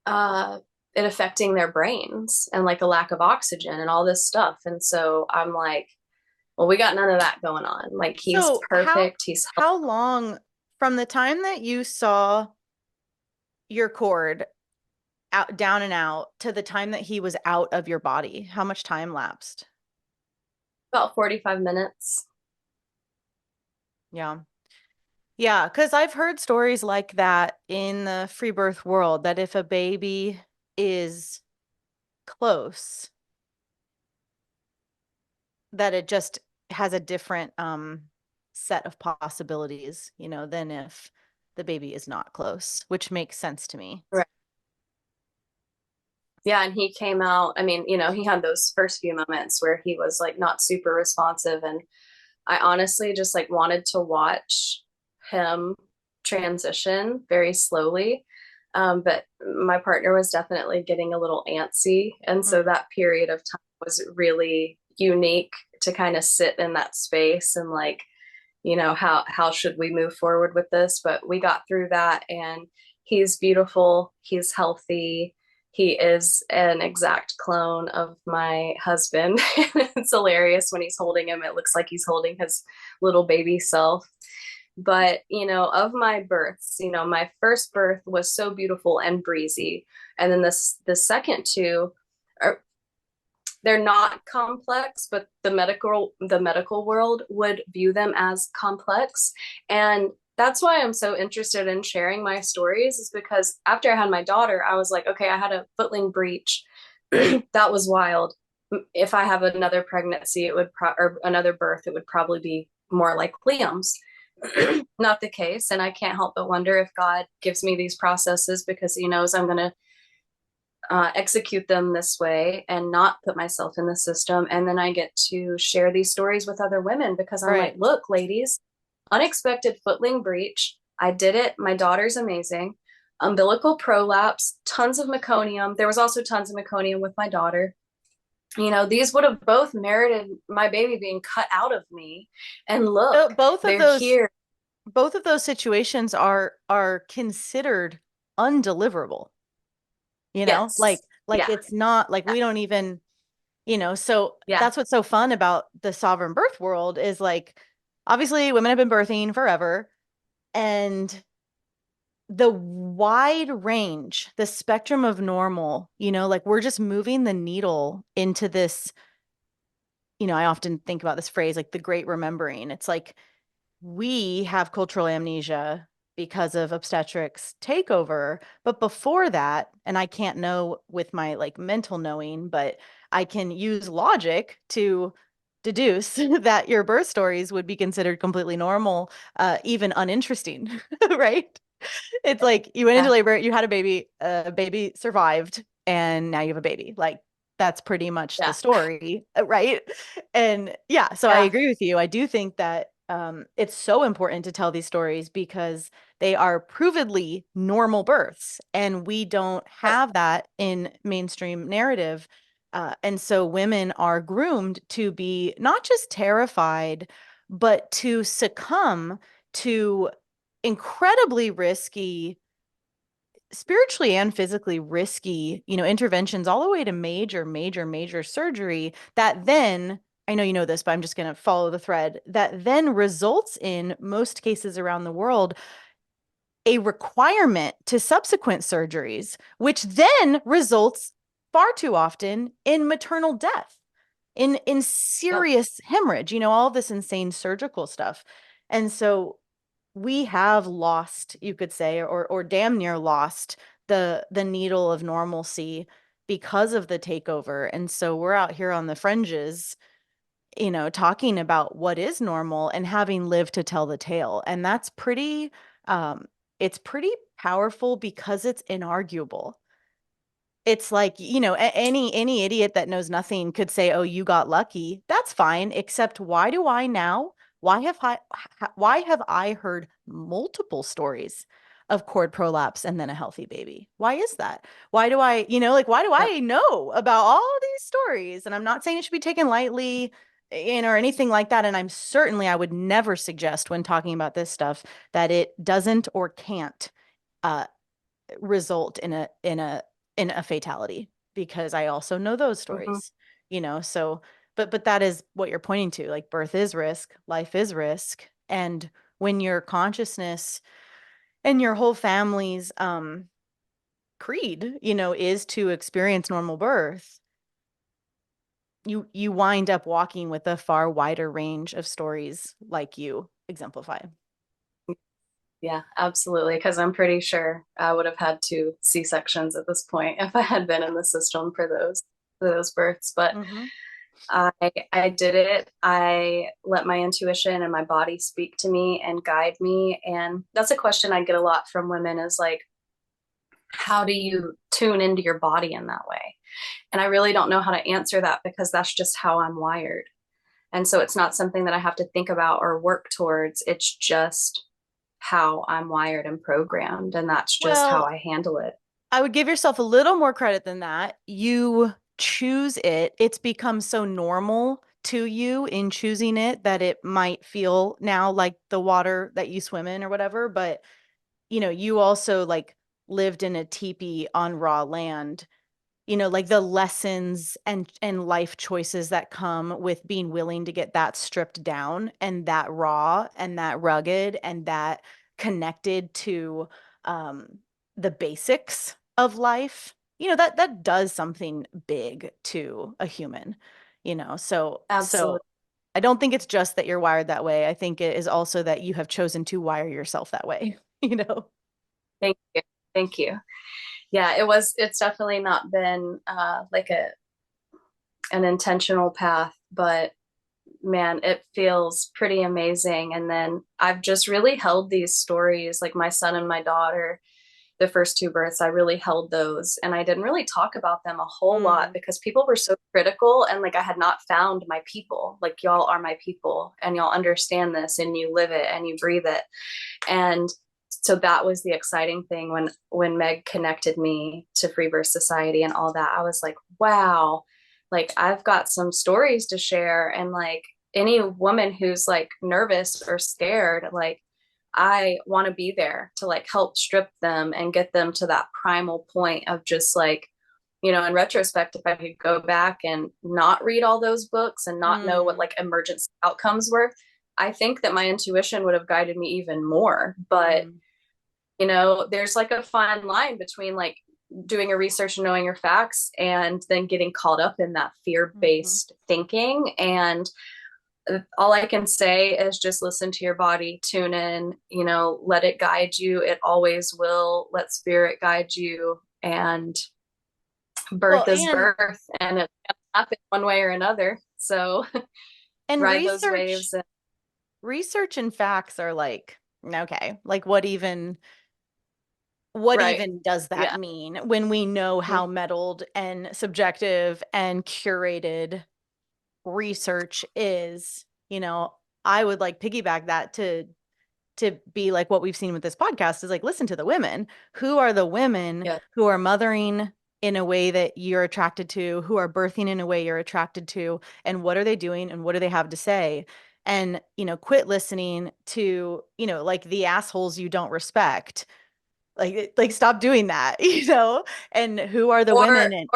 uh it affecting their brains and like a lack of oxygen and all this stuff. And so I'm like, well, we got none of that going on. Like he's So perfect. He's how long from the time that you saw your cord out down and out to the time that he was out of your body, how much time lapsed? about 45 minutes. Yeah. Yeah, because I've heard stories like that in the free birth world, that if a baby is close, that it just has a different set of possibilities, than if the baby is not close, which makes sense to me. Right. Yeah, and he came out. I mean, he had those first few moments where he was like not super responsive, and I honestly just like wanted to watch him transition very slowly. But my partner was definitely getting a little antsy, and so Mm. that period of time was really unique to kind of sit in that space and like, how should we move forward with this? But we got through that, and he's beautiful, he's healthy, he is an exact clone of my husband. It's hilarious when he's holding him, it looks like he's holding his little baby self. But of my births, my first birth was so beautiful and breezy, and then the second two are, they're not complex, but the medical world would view them as complex. And that's why I'm so interested in sharing my stories, is because after I had my daughter, I was like, okay, I had a footling breech. That was wild. If I have another pregnancy, or another birth, it would probably be more like Liam's. Not the case. And I can't help but wonder if God gives me these processes because he knows I'm going to execute them this way and not put myself in the system. And then I get to share these stories with other women because I'm like, Right. look, ladies, unexpected footling breech. I did it. My daughter's amazing. Umbilical prolapse, tons of meconium. There was also tons of meconium with my daughter. These would have both merited my baby being cut out of me. And look, Both of they're those here. situations are considered undeliverable, like Yes. Yeah. it's not like we don't even, so Yeah. that's what's so fun about the sovereign birth world is like obviously women have been birthing forever, and the wide range, the spectrum of normal, like we're just moving the needle into this, I often think about this phrase like the great remembering. It's like we have cultural amnesia because of obstetrics takeover. But before that, and I can't know with my like mental knowing, but I can use logic to deduce that your birth stories would be considered completely normal, even uninteresting, right? It's like you went into Yeah. labor, you had a baby survived, and now you have a baby. Like that's pretty much the Yeah. story, right? And yeah, so I Yeah. agree with you. I do think that it's so important to tell these stories because They are provedly normal births, and we don't have that in mainstream narrative. And so women are groomed to be not just terrified, but to succumb to incredibly risky, spiritually and physically risky, interventions, all the way to major, major, major surgery that then, I know you know this, but I'm just going to follow the thread, that then results in most cases around the world a requirement to subsequent surgeries, which then results far too often in maternal death, in serious hemorrhage, all this insane surgical stuff. And so we have lost, you could say, or damn near lost the needle of normalcy because of the takeover. And so we're out here on the fringes, talking about what is normal and having lived to tell the tale. And that's um, it's pretty powerful because it's inarguable. It's like, any idiot that knows nothing could say, "Oh, you got lucky." That's fine, except why do I now? Why have I heard multiple stories of cord prolapse and then a healthy baby? Why is that? Why do I, why do I know about all these stories? And I'm not saying it should be taken lightly, or anything like that. And I would never suggest when talking about this stuff that it doesn't or can't uh, result in a fatality, because I also know those Mm-hmm. stories, so but that is what you're pointing to. Like, birth is risk, life is risk. And when your consciousness and your whole family's creed, is to experience normal birth, you wind up walking with a far wider range of stories like you exemplify. Yeah, absolutely. Because I'm pretty sure I would have had two C-sections at this point if I had been in the system for those births. But Mm-hmm. I I did it. I let my intuition and my body speak to me and guide me. And that's a question I get a lot from women, is like, how do you tune into your body in that way? And I really don't know how to answer that, because that's just how I'm wired. And so it's not something that I have to think about or work towards. It's just how I'm wired and programmed. And that's just how Well, I handle it. I would give yourself a little more credit than that. You choose it. It's become so normal to you in choosing it that it might feel now like the water that you swim in or whatever. But, you also like lived in a teepee on raw land. Like the lessons and life choices that come with being willing to get that stripped down and that raw and that rugged and that connected to um the basics of life, that does something big to a human, so Absolutely. I don't think it's just that you're wired that way. I think it is also that you have chosen to wire yourself that way. Thank you. Thank you. Yeah, it's definitely not been like an intentional path, but man, it feels pretty amazing. And then I've just really held these stories, like my son and my daughter, the first two births, I really held those. And I didn't really talk about them a whole lot Mm. because people were so critical. And like I had not found my people. Like, y'all are my people and y'all understand this and you live it and you breathe it. And so that was the exciting thing when Meg connected me to Freebirth Society and all that. I was like, wow, like I've got some stories to share. And like any woman who's like nervous or scared, like I want to be there to like help strip them and get them to that primal point of just like, in retrospect, if I could go back and not read all those books and not know what Mm. like emergency outcomes were, I think that my intuition would have guided me even more. But Mm. there's like a fine line between like doing your research and knowing your facts and then getting caught up in that Mhm. fear-based thinking. And all I can say is just listen to your body, tune in, let it guide you. It always will. Let spirit guide you. And Well, birth is and birth, and it can happen one way or another. So and ride those research waves. And research and facts are like, okay, like what even right. does that Yeah. mean when we know how meddled and subjective and curated research is? I would like piggyback that to to be like what we've seen with this podcast is like, listen to the women. Who are the women who are mothering in a way that you're attracted to, who are birthing in a way you're attracted to, and what are they doing and what do they have to say? And, quit listening to, like the assholes you don't respect. Like stop doing that, and who are the women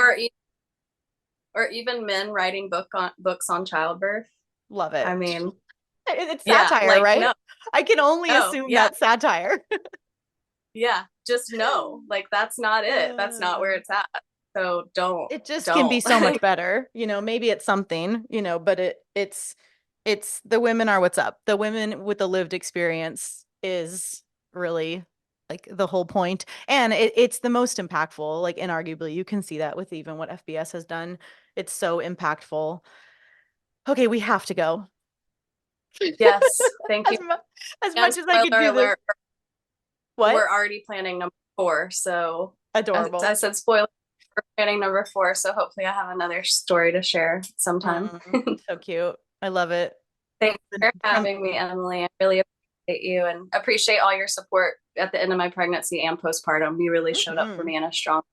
or even men writing books on childbirth. Love it. I mean, it's satire, right? No. I can only assume that's satire. Yeah, just no, like that's not it. That's not where it's at. So don't. It just can be so much better. Maybe it's something, but it's the women are what's up. The women with the lived experience is really like the whole point. And it's the most impactful, like inarguably. You can see that with even what FBS has done. It's so impactful. Okay, we have to go. Yes, thank you. As much as I could do this. What? We're already planning number 4, so adorable. I said spoiler. We're planning number 4, so hopefully I have another story to share sometime. So cute. I love it. Thanks for having me, Emily. I really appreciate you and appreciate all your support at the end of my pregnancy and postpartum. You really showed up for me in a strong.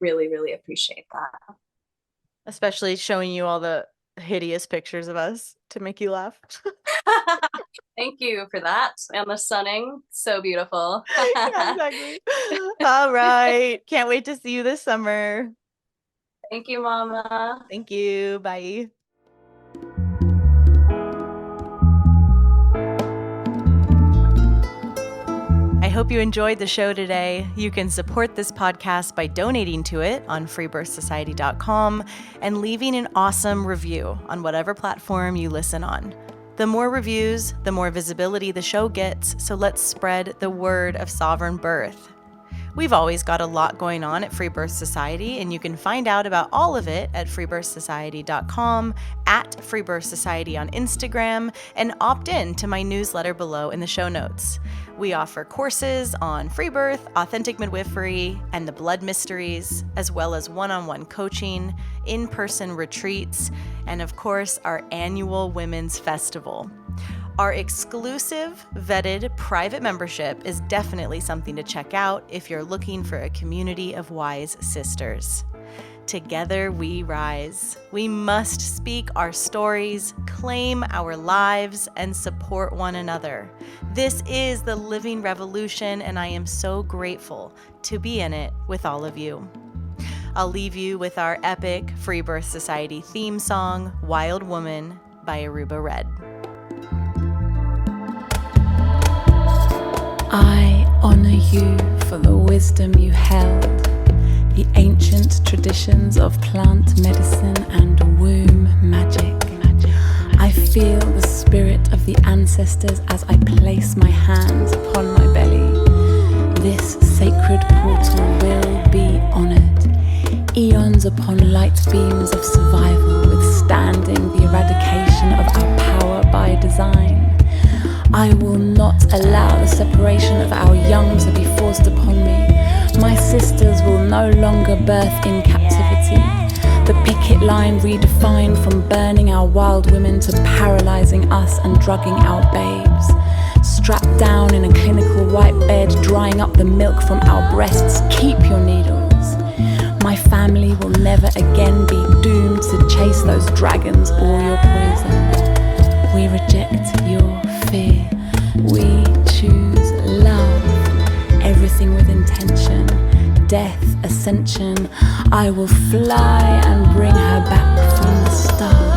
Really, really appreciate that. Especially showing you all the hideous pictures of us to make you laugh. Thank you for that. And the sunning, so beautiful. Yeah, exactly. All right. Can't wait to see you this summer. Thank you, Mama. Thank you. Bye. I hope you enjoyed the show today. You can support this podcast by donating to it on freebirthsociety.com and leaving an awesome review on whatever platform you listen on. The more reviews, the more visibility the show gets, so let's spread the word of sovereign birth. We've always got a lot going on at Free Birth Society, and you can find out about all of it at freebirthsociety.com, at Free Birth Society on Instagram, and opt in to my newsletter below in the show notes. We offer courses on free birth, authentic midwifery, and the blood mysteries, as well as one-on-one coaching, in-person retreats, and of course, our annual Women's Festival. Our exclusive, vetted, private membership is definitely something to check out if you're looking for a community of wise sisters. Together we rise. We must speak our stories, claim our lives, and support one another. This is the living revolution, and I am so grateful to be in it with all of you. I'll leave you with our epic Free Birth Society theme song, Wild Woman by Aruba Red. I honor you for the wisdom you held, the ancient traditions of plant medicine and womb magic. I feel the spirit of the ancestors as I place my hands upon my belly. This sacred portal will be honored. Eons upon light beams of survival, withstanding the eradication of our power by design. I will not allow the separation of our young to be forced upon me. My sisters will no longer birth in captivity. The picket line redefined from burning our wild women to paralyzing us and drugging our babes. Strapped down in a clinical white bed, drying up the milk from our breasts. Keep your needles. My family will never again be doomed to chase those dragons or your poison. We reject your fear. We choose love. Everything with intention. Death, ascension. I will fly and bring her back from the stars.